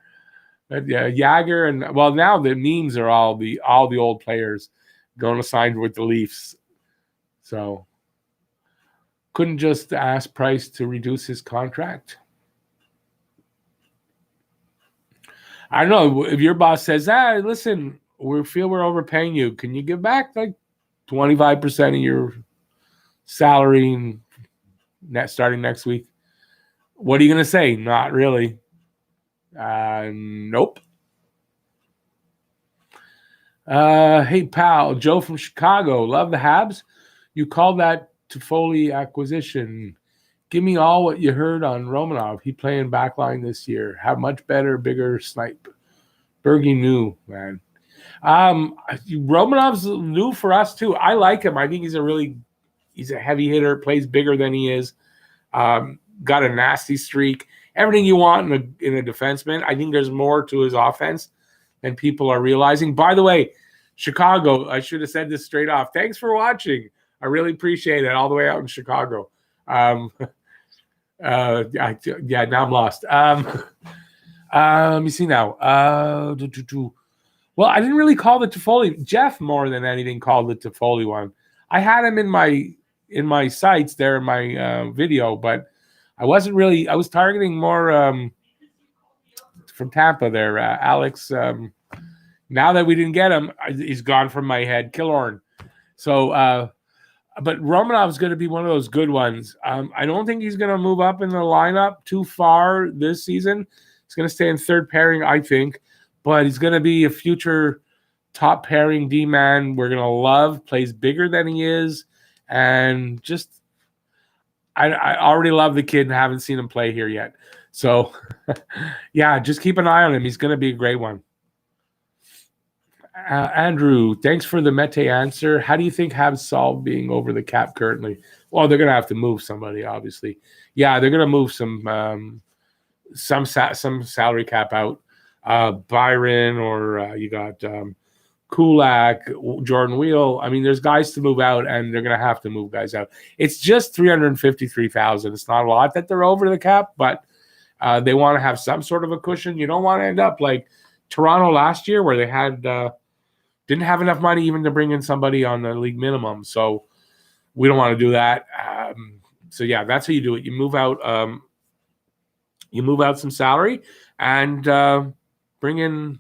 But yeah, Jagger and now the memes are all the old players going to sign with the Leafs. So couldn't just ask Price to reduce his contract. I don't know if your boss says, listen, we feel we're overpaying you. Can you give back like 25% of your salary starting next week? What are you going to say? Not really. Nope. Hey, pal, Joe from Chicago. Love the Habs. You called that Toffoli acquisition. Give me all what you heard on Romanov. He playing backline this year. Have much better, bigger snipe. Bergie new, man. Romanov's new for us too. I like him. I think he's a heavy hitter, plays bigger than he is. Got a nasty streak. Everything you want in a defenseman. I think there's more to his offense than people are realizing. By the way, Chicago. I should have said this straight off. Thanks for watching. I really appreciate it. All the way out in Chicago. Yeah, now I'm lost. Let me see now. Well, I didn't really call the Toffoli. Jeff more than anything called the Toffoli one. I had him in my sights there in my video, but I wasn't really. I was targeting more from Tampa there, Alex. Now that we didn't get him, he's gone from my head. Killorn. So, but Romanov's going to be one of those good ones. I don't think he's going to move up in the lineup too far this season. He's going to stay in third pairing, I think. But he's going to be a future top pairing D-man we're going to love, plays bigger than he is. And just, I already love the kid and haven't seen him play here yet. So, yeah, just keep an eye on him. He's going to be a great one. Andrew, thanks for the Mete answer. How do you think Habs solve being over the cap currently? Well, they're going to have to move somebody, obviously. Yeah, they're going to move some salary cap out. Byron, or you got Kulak, Jordan Wheel. I mean, there's guys to move out, and they're going to have to move guys out. It's just $353,000. It's not a lot that they're over the cap, but they want to have some sort of a cushion. You don't want to end up like Toronto last year, where they had didn't have enough money even to bring in somebody on the league minimum. So we don't want to do that. So yeah, that's how you do it. You move out some salary and bring in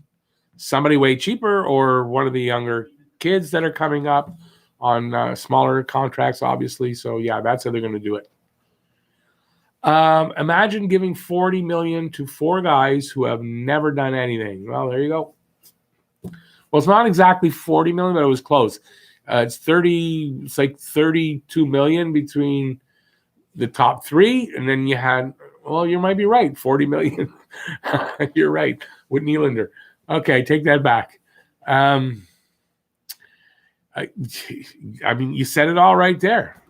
somebody way cheaper, or one of the younger kids that are coming up on smaller contracts, obviously. So yeah, that's how they're going to do it. Imagine giving $40 million to 4 guys who have never done anything. Well, there you go. Well, it's not exactly $40 million, but it was close. It's like $32 million between the top 3, and then you had. Well, you might be right. $40 million. You're right. With Nylander. Okay, take that back. I mean, you said it all right there.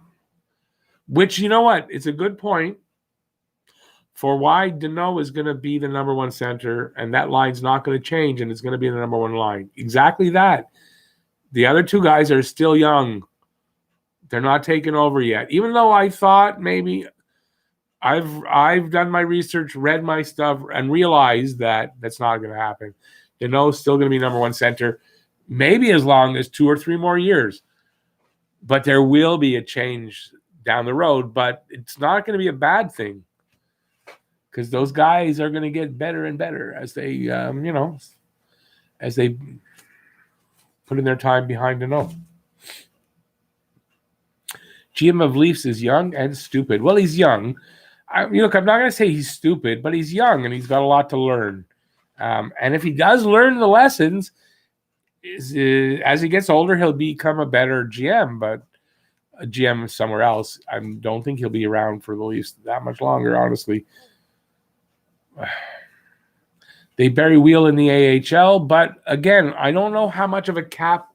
Which, you know what? It's a good point for why Deneau is going to be the number 1 center, and that line's not going to change, and it's going to be the number 1 line. Exactly that. The other 2 guys are still young. They're not taking over yet. Even though I thought maybe I've done my research, read my stuff, and realized that that's not going to happen. Deneau's still going to be number 1 center, maybe as long as 2 or 3 more years. But there will be a change down the road, but it's not going to be a bad thing, because those guys are going to get better and better as they, as they put in their time behind Deneau. GM of Leafs is young and stupid. Well, he's young. Look, I'm not going to say he's stupid, but he's young and he's got a lot to learn. And if he does learn the lessons, as he gets older, he'll become a better GM, but a GM somewhere else. I don't think he'll be around for the Leafs that much longer, honestly. They bury Wheel in the AHL, but again, I don't know how much of a cap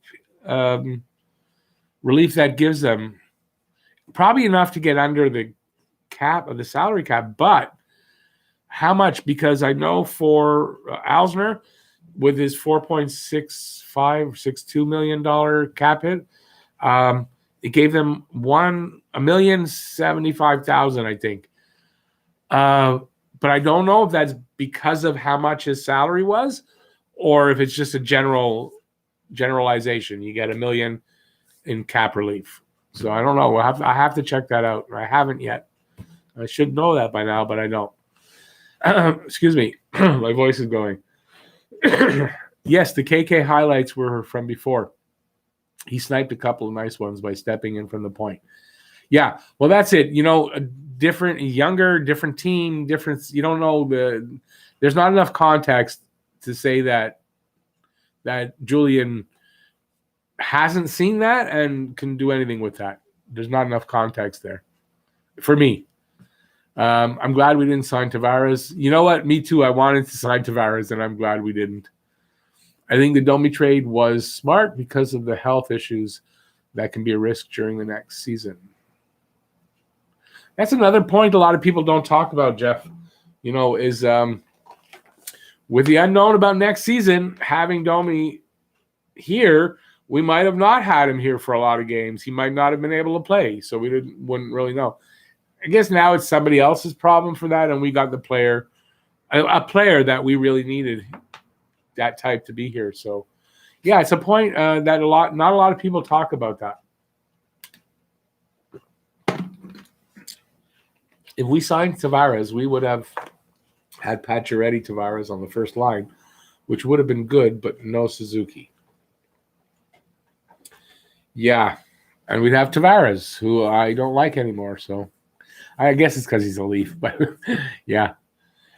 relief that gives them. Probably enough to get under the cap of the salary cap, but how much? Because I know for Alzner, with his $4.65-$62 million cap hit, it gave them $1,075,000, I think. But I don't know if that's because of how much his salary was, or if it's just a generalization. You get $1 million in cap relief. So I don't know. I have to check that out. I haven't yet. I should know that by now, but I don't. Excuse me. My voice is going. Yes, the KK highlights were from before. He sniped a couple of nice ones by stepping in from the point. Yeah, well, that's it. A younger, different team, different. You don't know there's not enough context to say that Julian hasn't seen that and can do anything with that. There's not enough context there for me. I'm glad we didn't sign Tavares. You know what? Me too. I wanted to sign Tavares, and I'm glad we didn't. I think the Domi trade was smart because of the health issues that can be a risk during the next season. That's another point a lot of people don't talk about, Jeff, is with the unknown about next season, having Domi here, we might have not had him here for a lot of games. He might not have been able to play, so we wouldn't really know. I guess now it's somebody else's problem for that, and we got the player, a player that we really needed, that type to be here. So, yeah, it's a point that not a lot of people talk about that. If we signed Tavares, we would have had Pacioretty, Tavares on the first line, which would have been good, but no Suzuki. Yeah, and we'd have Tavares, who I don't like anymore. So I guess it's because he's a Leaf, but yeah.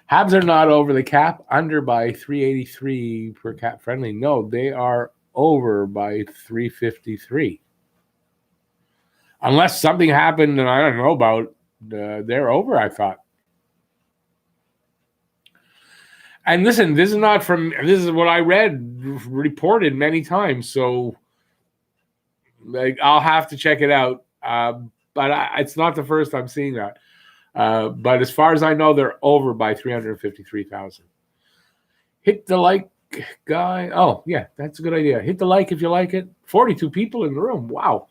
Habs are not over the cap, under by 383 per cap friendly. No, they are over by 353. Unless something happened and I don't know about, they're over, I thought. And listen, this is what I read, reported many times. So I'll have to check it out. But it's not the first I'm seeing that. But as far as I know, they're over by 353,000. Hit the like, guy. Oh, yeah, that's a good idea. Hit the like if you like it. 42 people in the room. Wow.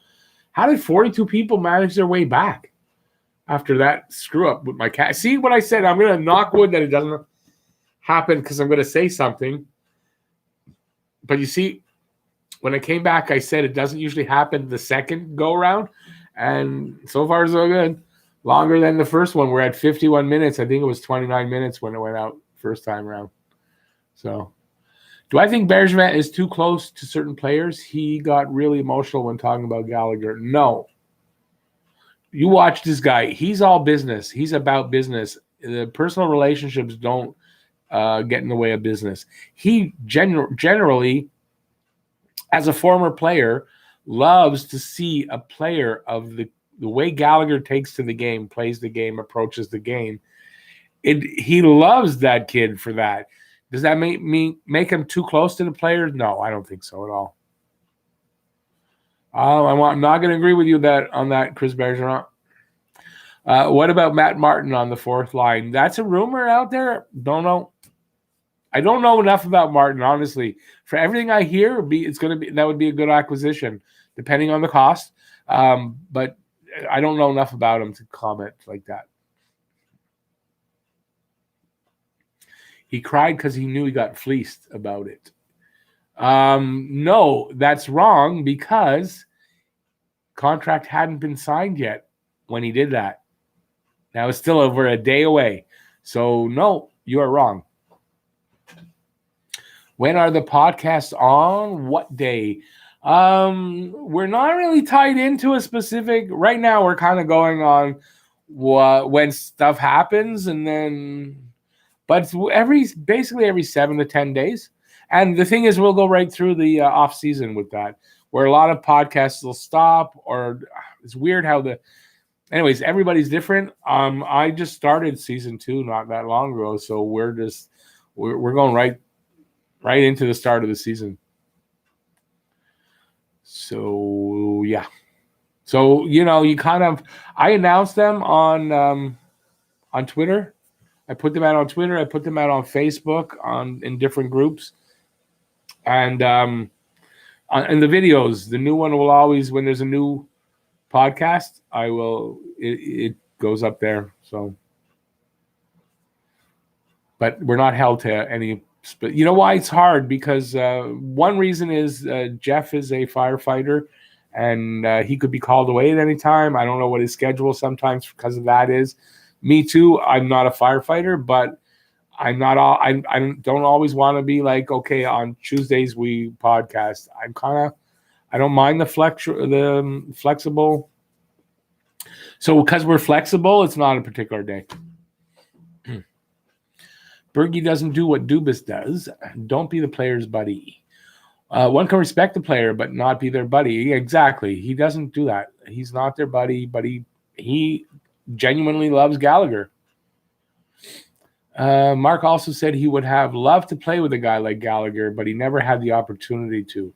How did 42 people manage their way back after that screw up with my cat? See what I said? I'm going to knock wood that it doesn't happen because I'm going to say something. But you see, when I came back, I said it doesn't usually happen the second go around. And so far, so good. Longer than the first one. We're at 51 minutes. I think it was 29 minutes when it went out first time around. So, do I think Bearsman is too close to certain players? He got really emotional when talking about Gallagher. No. You watch this guy. He's all business. He's about business. The personal relationships don't get in the way of business. He generally, as a former player, loves to see a player of the way Gallagher takes to the game, plays the game, approaches the game. He loves that kid for that. Does that make him too close to the players? No, I don't think so at all. I'm not going to agree with you on that, Chris Bergeron. What about Matt Martin on the fourth line? That's a rumor out there. Don't know. I don't know enough about Martin, honestly. For everything I hear, that would be a good acquisition, depending on the cost. But I don't know enough about him to comment like that. He cried because he knew he got fleeced about it. No, that's wrong because contract hadn't been signed yet when he did that. Now it's still over a day away. So, no, you are wrong. When are the podcasts on? What day? We're not really tied into a specific. Right now, we're kind of going on when stuff happens, and then. But it's basically every 7 to 10 days. And the thing is, we'll go right through the off season with that, where a lot of podcasts will stop, or it's weird how anyways, everybody's different. I just started season 2 not that long ago, so we're going right into the start of the season. So yeah. So you kind of I announced them on Twitter. I put them out on Twitter. I put them out on Facebook in different groups. And in the videos, the new one will always, when there's a new podcast, it goes up there. So, but we're not held to any. But you know why it's hard? Because one reason is Jeff is a firefighter, and he could be called away at any time. I don't know what his schedule sometimes because of that is. Me too. I'm not a firefighter, but I don't always want to be like, okay, on Tuesdays we podcast. I don't mind the flexible. So because we're flexible, it's not a particular day. Bergie doesn't do what Dubas does. Don't be the player's buddy. One can respect the player, but not be their buddy. Exactly. He doesn't do that. He's not their buddy, but he genuinely loves Gallagher. Mark also said he would have loved to play with a guy like Gallagher, but he never had the opportunity to,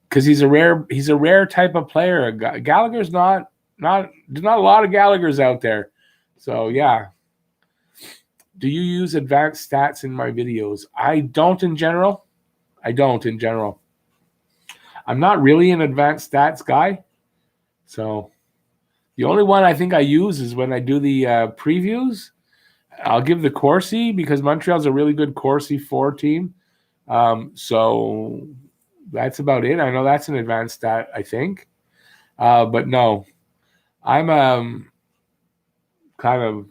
because he's a rare type of player. Gallagher's there's not a lot of Gallaghers out there. So yeah. Do you use advanced stats in my videos? I don't in general. I'm not really an advanced stats guy. So the only one I think I use is when I do the previews. I'll give the Corsi because Montreal's a really good Corsi 4 team. So that's about it. I know that's an advanced stat, I think. But no, I'm kind of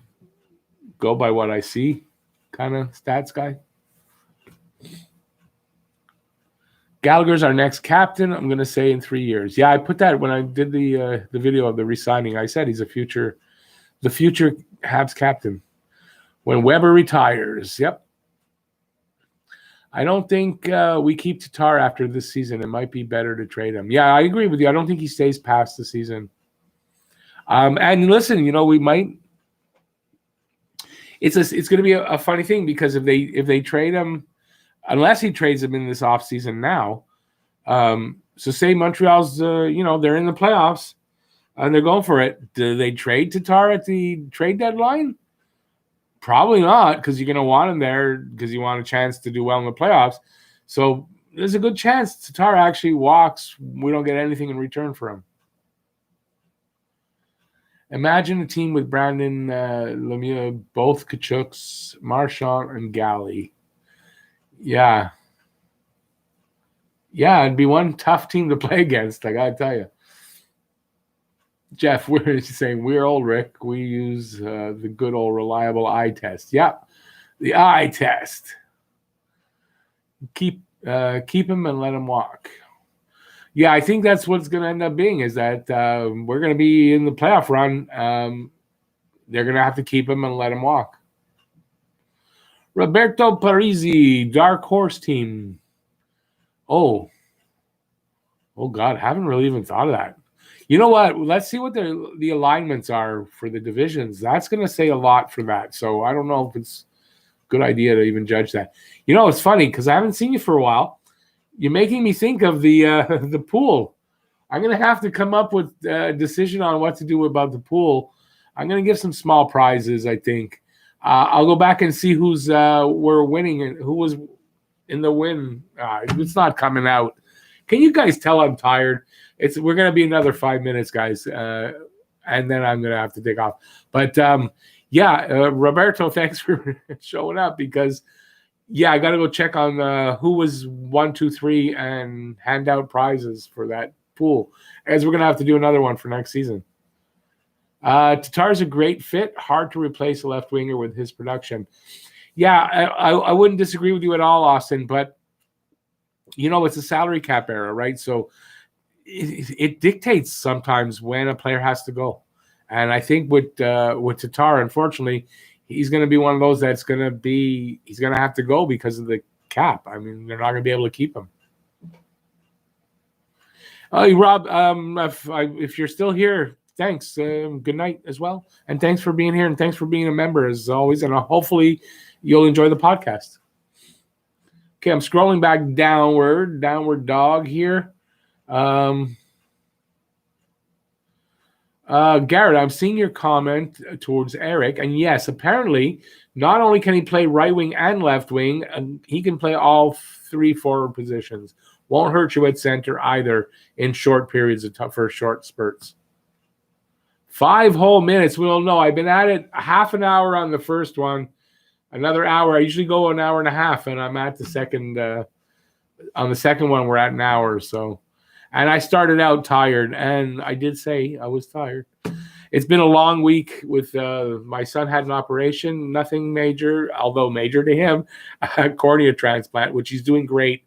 go by what I see kind of stats guy. Gallagher's our next captain. I'm going to say in 3 years. Yeah, I put that when I did the video of the re-signing. I said he's the future Habs captain when Weber retires. Yep. I don't think we keep Tatar after this season. It might be better to trade him. Yeah, I agree with you. I don't think he stays past the season. And listen, we might. It's going to be a funny thing because if they trade him, unless he trades him in this offseason now. So say Montreal's, they're in the playoffs and they're going for it. Do they trade Tatar at the trade deadline? Probably not, because you're going to want him there because you want a chance to do well in the playoffs. So there's a good chance Tatar actually walks. We don't get anything in return for him. Imagine a team with Brandon Lemieux, both Kachuks, Marchand, and Galley. Yeah. Yeah, it'd be one tough team to play against, I got to tell you. Jeff, we're saying we're old, Rick. We use the good old reliable eye test. Yep, the eye test. Keep him and let him walk. Yeah, I think that's what's going to end up being is that we're going to be in the playoff run. They're going to have to keep him and let him walk. Roberto Parisi, dark horse team. Oh, God, I haven't really even thought of that. You know what? Let's see what the alignments are for the divisions. That's going to say a lot for that. So I don't know if it's a good idea to even judge that. It's funny because I haven't seen you for a while. You're making me think of the pool. I'm going to have to come up with a decision on what to do about the pool. I'm going to give some small prizes, I think. I'll go back and see who's we're winning and who was in the win. It's not coming out. Can you guys tell I'm tired? We're going to be another 5 minutes, guys, and then I'm going to have to take off. But, Roberto, thanks for showing up because, I got to go check on who was 1, 2, 3 and hand out prizes for that pool, as we're going to have to do another one for next season. Tatar's a great fit, hard to replace a left winger with his production. Yeah, I wouldn't disagree with you at all, Austin, but, it's a salary cap era, right? So it dictates sometimes when a player has to go. And I think with Tatar, unfortunately, he's going to be one of those he's going to have to go because of the cap. I mean, they're not going to be able to keep him. Oh, Rob, if you're still here, thanks. Good night as well. And thanks for being here and thanks for being a member as always. And hopefully you'll enjoy the podcast. Okay, I'm scrolling back downward dog here. Garrett, I'm seeing your comment towards Eric, and yes, apparently, not only can he play right wing and left wing, he can play all 3 forward positions. Won't hurt you at center either in short periods for short spurts. 5 whole minutes. We don't know. I've been at it half an hour on the first one, another hour. I usually go an hour and a half, and I'm at the second. On the second one, we're at an hour or so. And I started out tired, and I did say I was tired. It's been a long week with my son had an operation, nothing major, although major to him, a cornea transplant, which he's doing great.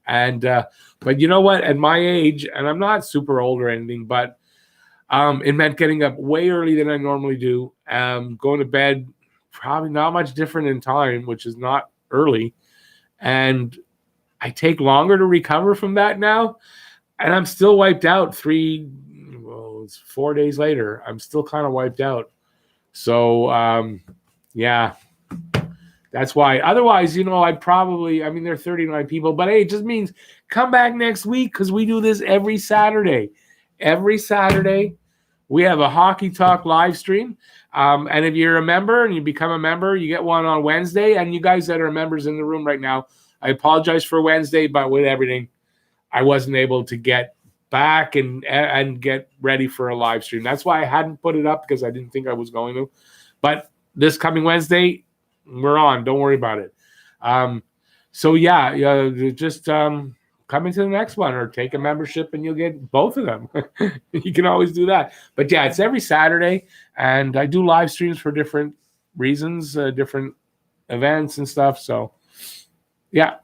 And but you know what? At my age, and I'm not super old or anything, but it meant getting up way early than I normally do. Going to bed probably not much different in time, which is not early. And I take longer to recover from that now. And I'm still wiped out 4 days later. I'm still kind of wiped out. So, that's why. Otherwise, there are 39 people. But, hey, it just means come back next week because we do this every Saturday. Every Saturday, we have a Hockey Talk live stream. And if you're a member and you become a member, you get one on Wednesday. And you guys that are members in the room right now, I apologize for Wednesday, but with everything. I wasn't able to get back and get ready for a live stream. That's why I hadn't put it up, because I didn't think I was going to. But this coming Wednesday, we're on. Don't worry about it. So just come into the next one or take a membership and you'll get both of them. You can always do that. But yeah, it's every Saturday, and I do live streams for different reasons, different events and stuff. So yeah,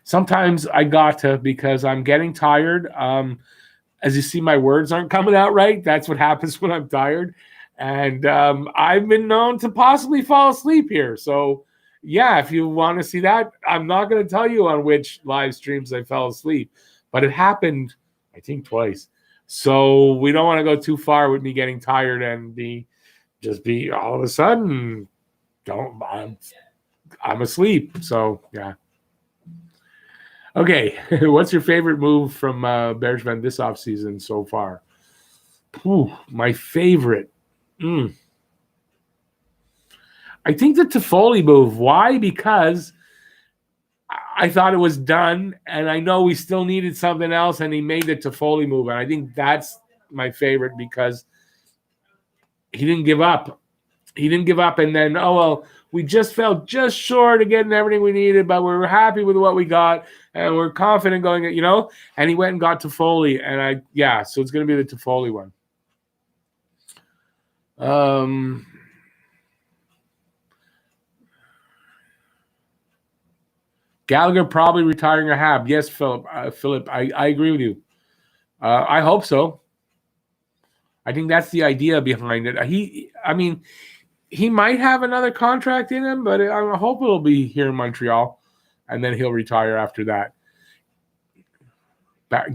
sometimes I got to, because I'm getting tired. As you see, my words aren't coming out right. That's what happens when I'm tired. And I've been known to possibly fall asleep here. So yeah, if you want to see that, I'm not going to tell you on which live streams I fell asleep, but it happened, I think, twice. So we don't want to go too far with me getting tired and be all of a sudden, I'm asleep. So yeah. Okay, what's your favorite move from Bearsman this offseason so far? My favorite. I think the Toffoli move. Why? Because I thought it was done, and I know we still needed something else, and he made the Toffoli move. And I think that's my favorite, because he didn't give up. He didn't give up, and then, we just fell just short of getting everything we needed, but we were happy with what we got, and we're confident going, and he went and got Toffoli, and so it's going to be the Toffoli one. Gallagher probably retiring a Hab. Yes, Philip. I agree with you. I hope so. I think that's the idea behind it. He might have another contract in him, but I hope it'll be here in Montreal, and then he'll retire after that.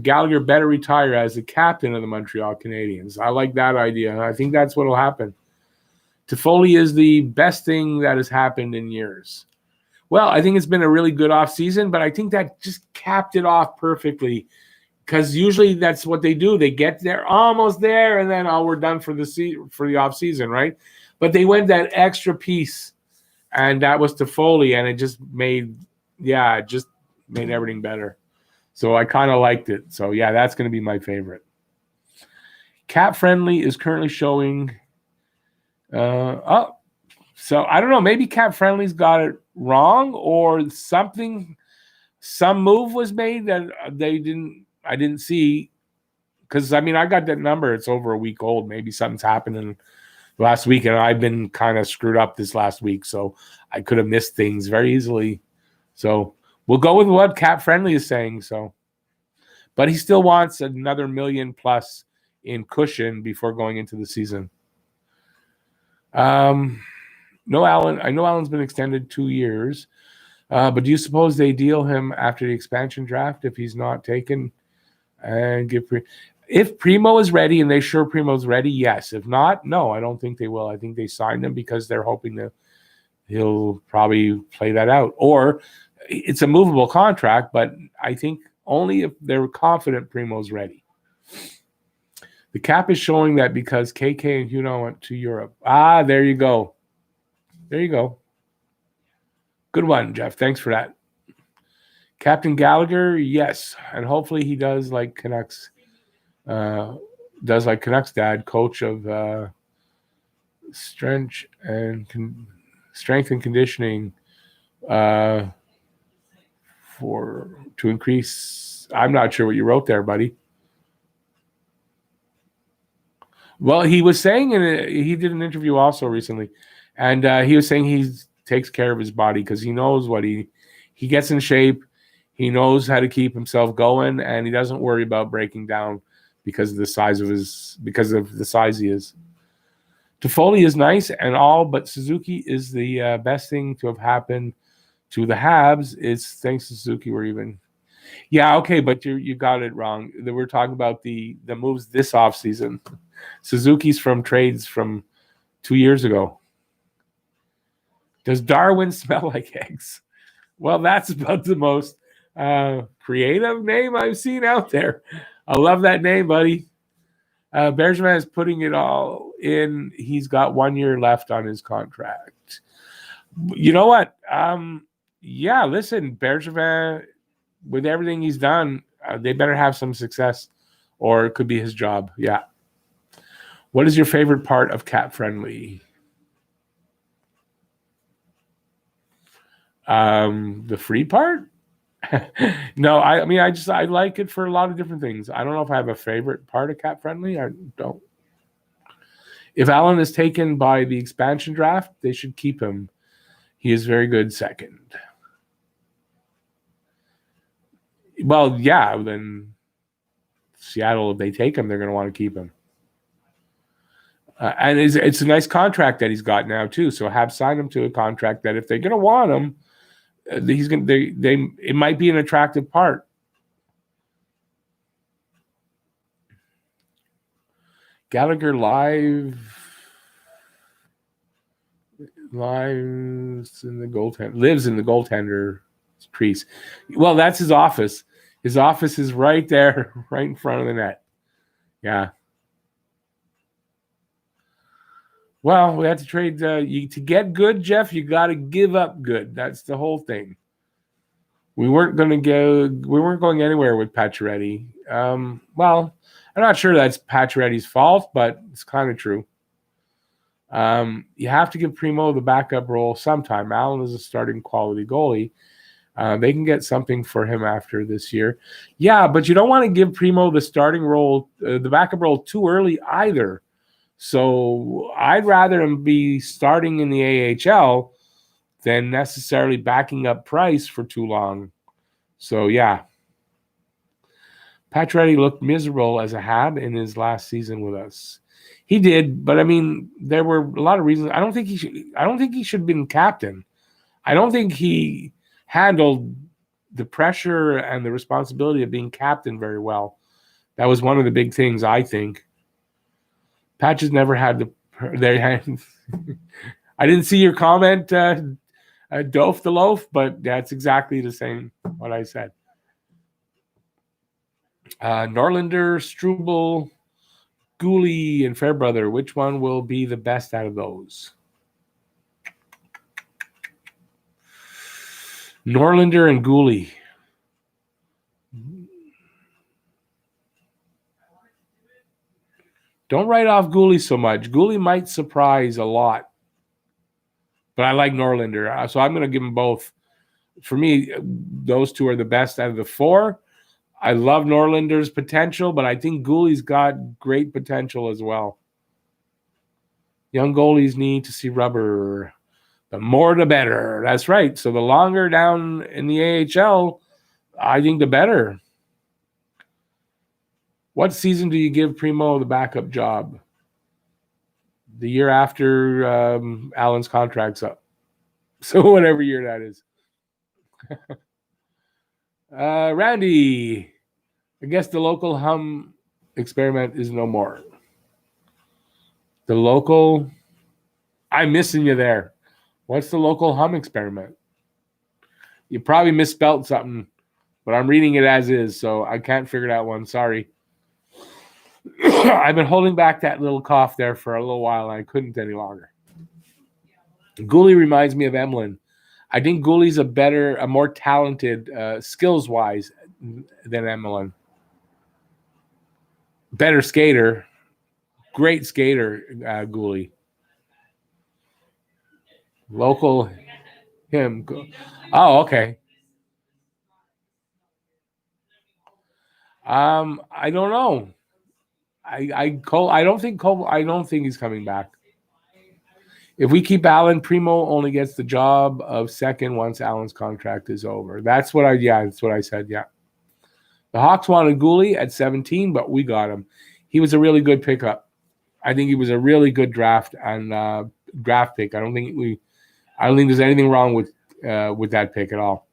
Gallagher better retire as the captain of the Montreal Canadiens. I like that idea. I think that's what will happen. Toffoli is the best thing that has happened in years. Well, I think it's been a really good offseason, but I think that just capped it off perfectly, because usually that's what they do. They get there, almost there, and then, we're done for the offseason, right? But they went that extra piece, and that was Toffoli, and it just made everything better. So I kind of liked it. So, yeah, that's going to be my favorite. Cap Friendly is currently showing so I don't know. Maybe Cap Friendly's got it wrong, or something. Some move was made that I didn't see, because I got that number. It's over a week old. Maybe something's happened in last week, and I've been kind of screwed up this last week, so I could have missed things very easily. So we'll go with what Cap Friendly is saying. So, but he still wants another $1 million plus in cushion before going into the season. No, Allen. I know Allen's been extended 2 years, but do you suppose they deal him after the expansion draft if he's not taken? And if Primo is ready, and they sure Primo's ready, yes. If not, no, I don't think they will. I think they signed him because they're hoping that he'll probably play that out, or it's a movable contract. But I think only if they're confident Primo's ready. The cap is showing that because KK and Huno went to Europe. There you go. There you go. Good one, Jeff. Thanks for that. Captain Gallagher, yes. And hopefully he does like Canucks dad, coach of strength and conditioning to increase. I'm not sure what you wrote there, buddy. Well, he was saying, he did an interview also recently, and he was saying he takes care of his body because he knows what he gets in shape. He knows how to keep himself going, and he doesn't worry about breaking down because of the size he is. Toffoli is nice and all, but Suzuki is the best thing to have happened to the Habs. It's thanks to Suzuki we're even. Yeah, okay, but you got it wrong. We're talking about the moves this offseason. Suzuki's from trades from 2 years ago. Does Darwin smell like eggs? Well, that's about the most creative name I've seen out there. I love that name, buddy. Bearsman is putting it all in. He's got 1 year left on his contract. You know what? Listen, Bearsman, with everything he's done, They better have some success, or it could be his job. Yeah. What is your favorite part of Cat Friendly? The free part? No, I mean, I like it for a lot of different things. I don't know if I have a favorite part of Cat Friendly. I don't. If Allen is taken by the expansion draft, they should keep him. He is very good second. Well, yeah, then Seattle, if they take him, they're going to want to keep him. And it's a nice contract that he's got now too. So have signed him to a contract that if they're going to want him, he's going. It might be an attractive part. Gallagher lives in the goaltender crease. Well, that's his office. His office is right there, right in front of the net. Yeah. Well, we had to trade. To get good, Jeff, you got to give up good. That's the whole thing. We weren't going anywhere with Pacioretty. Well, I'm not sure that's Pacioretty's fault, but it's kind of true. You have to give Primo the backup role sometime. Allen is a starting quality goalie. They can get something for him after this year. Yeah, but you don't want to give Primo the starting role, the backup role too early either. So I'd rather him be starting in the AHL than necessarily backing up Price for too long. So, yeah. Pacioretty looked miserable as a Hab in his last season with us. He did, but I mean, there were a lot of reasons. I don't think he should have been captain. I don't think he handled the pressure and the responsibility of being captain very well. That was one of the big things, I think. Patch has never had I didn't see your comment, Dof the Loaf, but that's exactly the same what I said. Norlinder, Struble, Gooley, and Fairbrother. Which one will be the best out of those? Norlinder and Gooley. Don't write off Gooley so much. Gooley might surprise a lot. But I like Norlinder. So I'm going to give them both. For me, those two are the best out of the four. I love Norlinder's potential, but I think Gooley's got great potential as well. Young goalies need to see rubber. The more, the better. That's right. So the longer down in the AHL, I think the better. What season do you give Primo the backup job? The year after Allen's contract's up. So whatever year that is. Randy, I guess the local hum experiment is no more. The local, I'm missing you there. What's the local hum experiment? You probably misspelled something, but I'm reading it as is, so I can't figure that one. Sorry. I've been holding back that little cough there for a little while, and I couldn't any longer. Gooley reminds me of Emlyn. I think Gooley's a more talented, skills-wise, than Emlyn. Better skater. Great skater, Gooley. Local him. Oh, okay. I don't know. I don't think he's coming back. If we keep Allen, Primo only gets the job of second once Allen's contract is over. That's what I said. Yeah. The Hawks wanted Gooley at 17, but we got him. He was a really good pickup. I think he was a really good draft pick. I don't think there's anything wrong with that pick at all.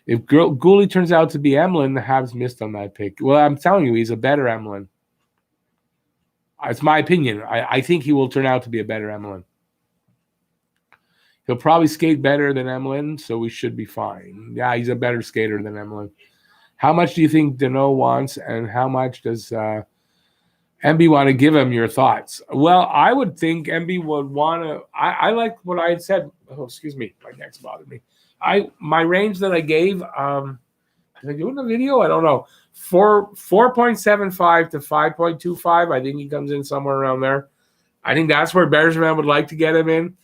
If Gooley turns out to be Emlyn, the Habs missed on that pick. Well, I'm telling you, he's a better Emlyn. It's my opinion. I think he will turn out to be a better Emlyn. He'll probably skate better than Emlyn, so we should be fine. Yeah, he's a better skater than Emlyn. How much do you think Deneau wants, and how much does MB want to give him? Your thoughts? Well, I would think MB would want to. I like what I had said. Oh, excuse me, my neck's bothered me. My range that I gave. Did I do it in the video? I don't know. 4.75 to 5.25. I think he comes in somewhere around there. I think that's where Bearsman would like to get him in.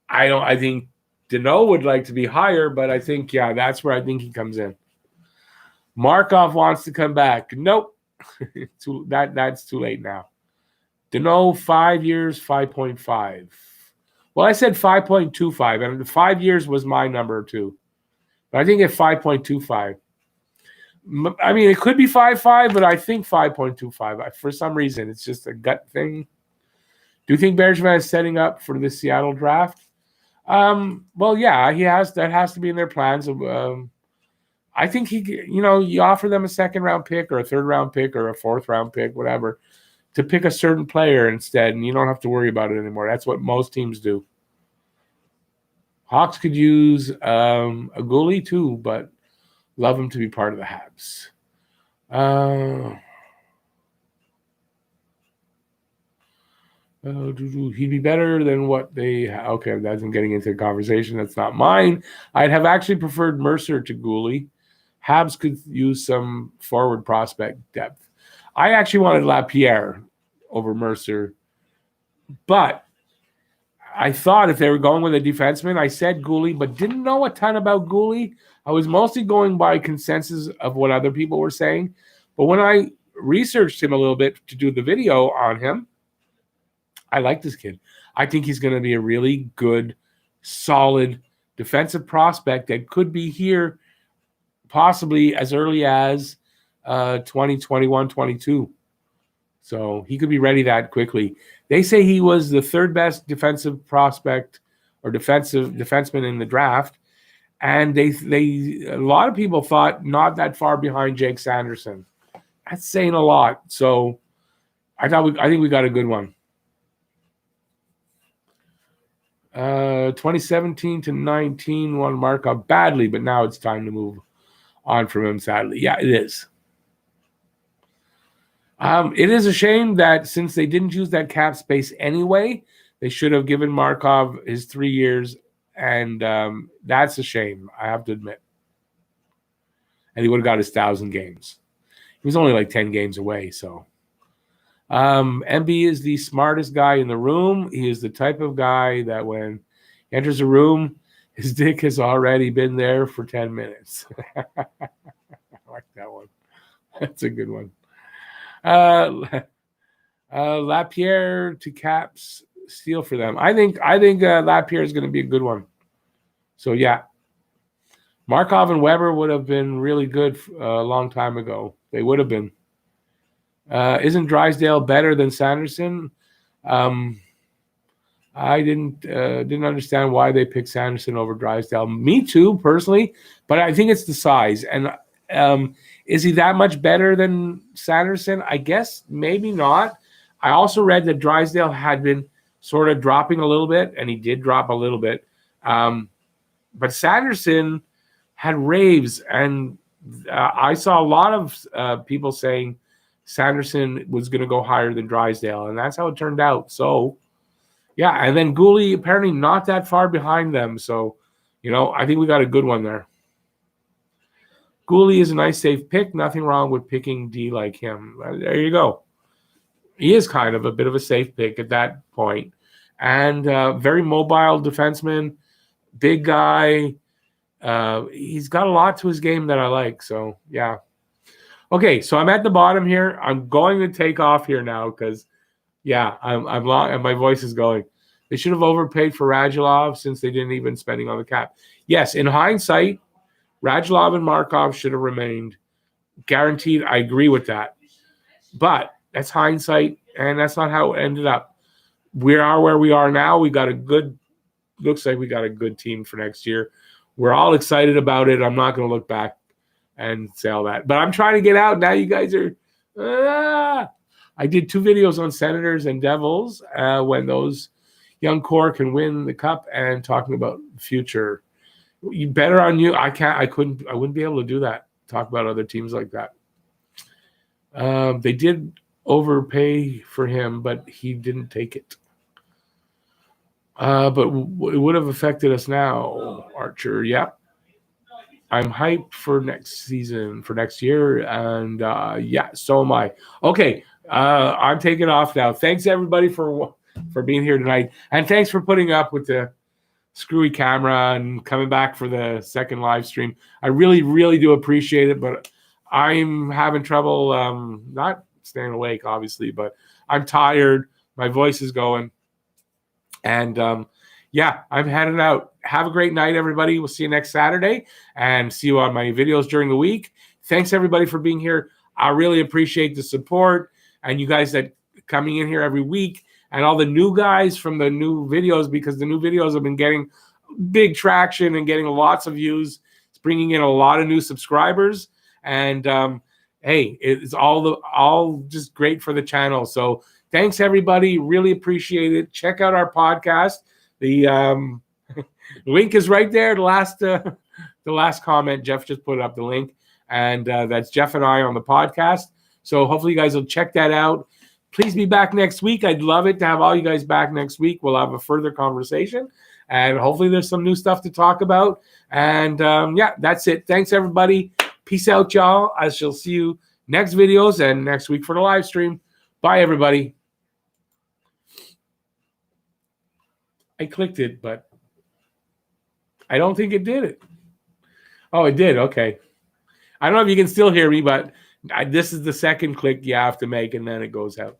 I think Deneau would like to be higher, but I think, that's where I think he comes in. Markov wants to come back. Nope. That's too late now. Deneau, 5 years, 5.5. Well, I said 5.25, and 5 years was my number too. But I think at 5.25. I mean, it could be 5.5, but I think 5.25. For some reason, it's just a gut thing. Do you think Bearsman is setting up for the Seattle draft? Well, yeah, he has. That has to be in their plans. I think you offer them a second-round pick or a third-round pick or a fourth-round pick, whatever, to pick a certain player instead, and you don't have to worry about it anymore. That's what most teams do. Hawks could use a goalie too, but love him to be part of the Habs. He'd be better than what they... Okay, that's getting into the conversation. That's not mine. I'd have actually preferred Mercer to goalie. Habs could use some forward prospect depth. I actually wanted Lapierre over Mercer, but I thought if they were going with a defenseman, I said goalie, but didn't know a ton about goalie. I was mostly going by consensus of what other people were saying. But when I researched him a little bit to do the video on him, I like this kid. I think he's going to be a really good, solid defensive prospect that could be here possibly as early as 2021, 22. So he could be ready that quickly. They say he was the third best defensive prospect or defenseman in the draft. And a lot of people thought not that far behind Jake Sanderson. That's saying a lot. So I think we got a good one. 2017 to 19 won Markov badly, but now it's time to move on from him, sadly. Yeah, it is. It is a shame that since they didn't use that cap space anyway, they should have given Markov his 3 years, and that's a shame, I have to admit. And he would have got his 1,000 games. He was only like 10 games away, so. MB is the smartest guy in the room. He is the type of guy that when he enters a room, his dick has already been there for 10 minutes. I like that one. That's a good one. Lapierre to Caps, steal for them. I think Lapierre is going to be a good one. So, yeah. Markov and Weber would have been really good a long time ago. They would have been. Isn't Drysdale better than Sanderson? I didn't understand why they picked Sanderson over Drysdale. Me too, personally, but I think it's the size. And is he that much better than Sanderson? I guess maybe not. I also read that Drysdale had been sort of dropping a little bit, and he did drop a little bit. But Sanderson had raves, and I saw a lot of people saying Sanderson was going to go higher than Drysdale, and that's how it turned out. So, yeah, and then Gooley apparently not that far behind them. So, I think we got a good one there. Gooley is a nice, safe pick. Nothing wrong with picking D like him. There you go. He is kind of a bit of a safe pick at that point. And very mobile defenseman, big guy. He's got a lot to his game that I like. So, yeah. Okay, so I'm at the bottom here. I'm going to take off here now because, yeah, I'm long and my voice is going. They should have overpaid for Radulov since they didn't even spending on the cap. Yes, in hindsight, Radulov and Markov should have remained. Guaranteed, I agree with that. But that's hindsight, and that's not how it ended up. We are where we are now. Looks like we got a good team for next year. We're all excited about it. I'm not going to look back and say all that. But I'm trying to get out. Now you guys are... I did 2 videos on Senators and Devils when those young core can win the cup and talking about future. You better on you. I wouldn't be able to do that. Talk about other teams like that. They did overpay for him, but he didn't take it. But it would have affected us now, Archer. Yeah. I'm hyped for next season, for next year, and yeah, so am I. Okay, I'm taking off now. Thanks everybody for being here tonight, and thanks for putting up with the screwy camera and coming back for the second live stream. I really, really do appreciate it, but I'm having trouble not staying awake, obviously, but I'm tired. My voice is going. And yeah, I'm heading out. Have a great night, everybody. We'll see you next Saturday and see you on my videos during the week. Thanks, everybody, for being here. I really appreciate the support and you guys that coming in here every week and all the new guys from the new videos, because the new videos have been getting big traction and getting lots of views. It's bringing in a lot of new subscribers. And hey, it's all just great for the channel. So thanks, everybody. Really appreciate it. Check out our podcast. The link is right there. The last comment, Jeff just put up the link. And that's Jeff and I on the podcast. So hopefully you guys will check that out. Please be back next week. I'd love it to have all you guys back next week. We'll have a further conversation. And hopefully there's some new stuff to talk about. And yeah, that's it. Thanks, everybody. Peace out, y'all. I shall see you next videos and next week for the live stream. Bye, everybody. I clicked it, but I don't think it did it. Oh, it did. Okay. I don't know if you can still hear me, but this is the second click you have to make, and then it goes out.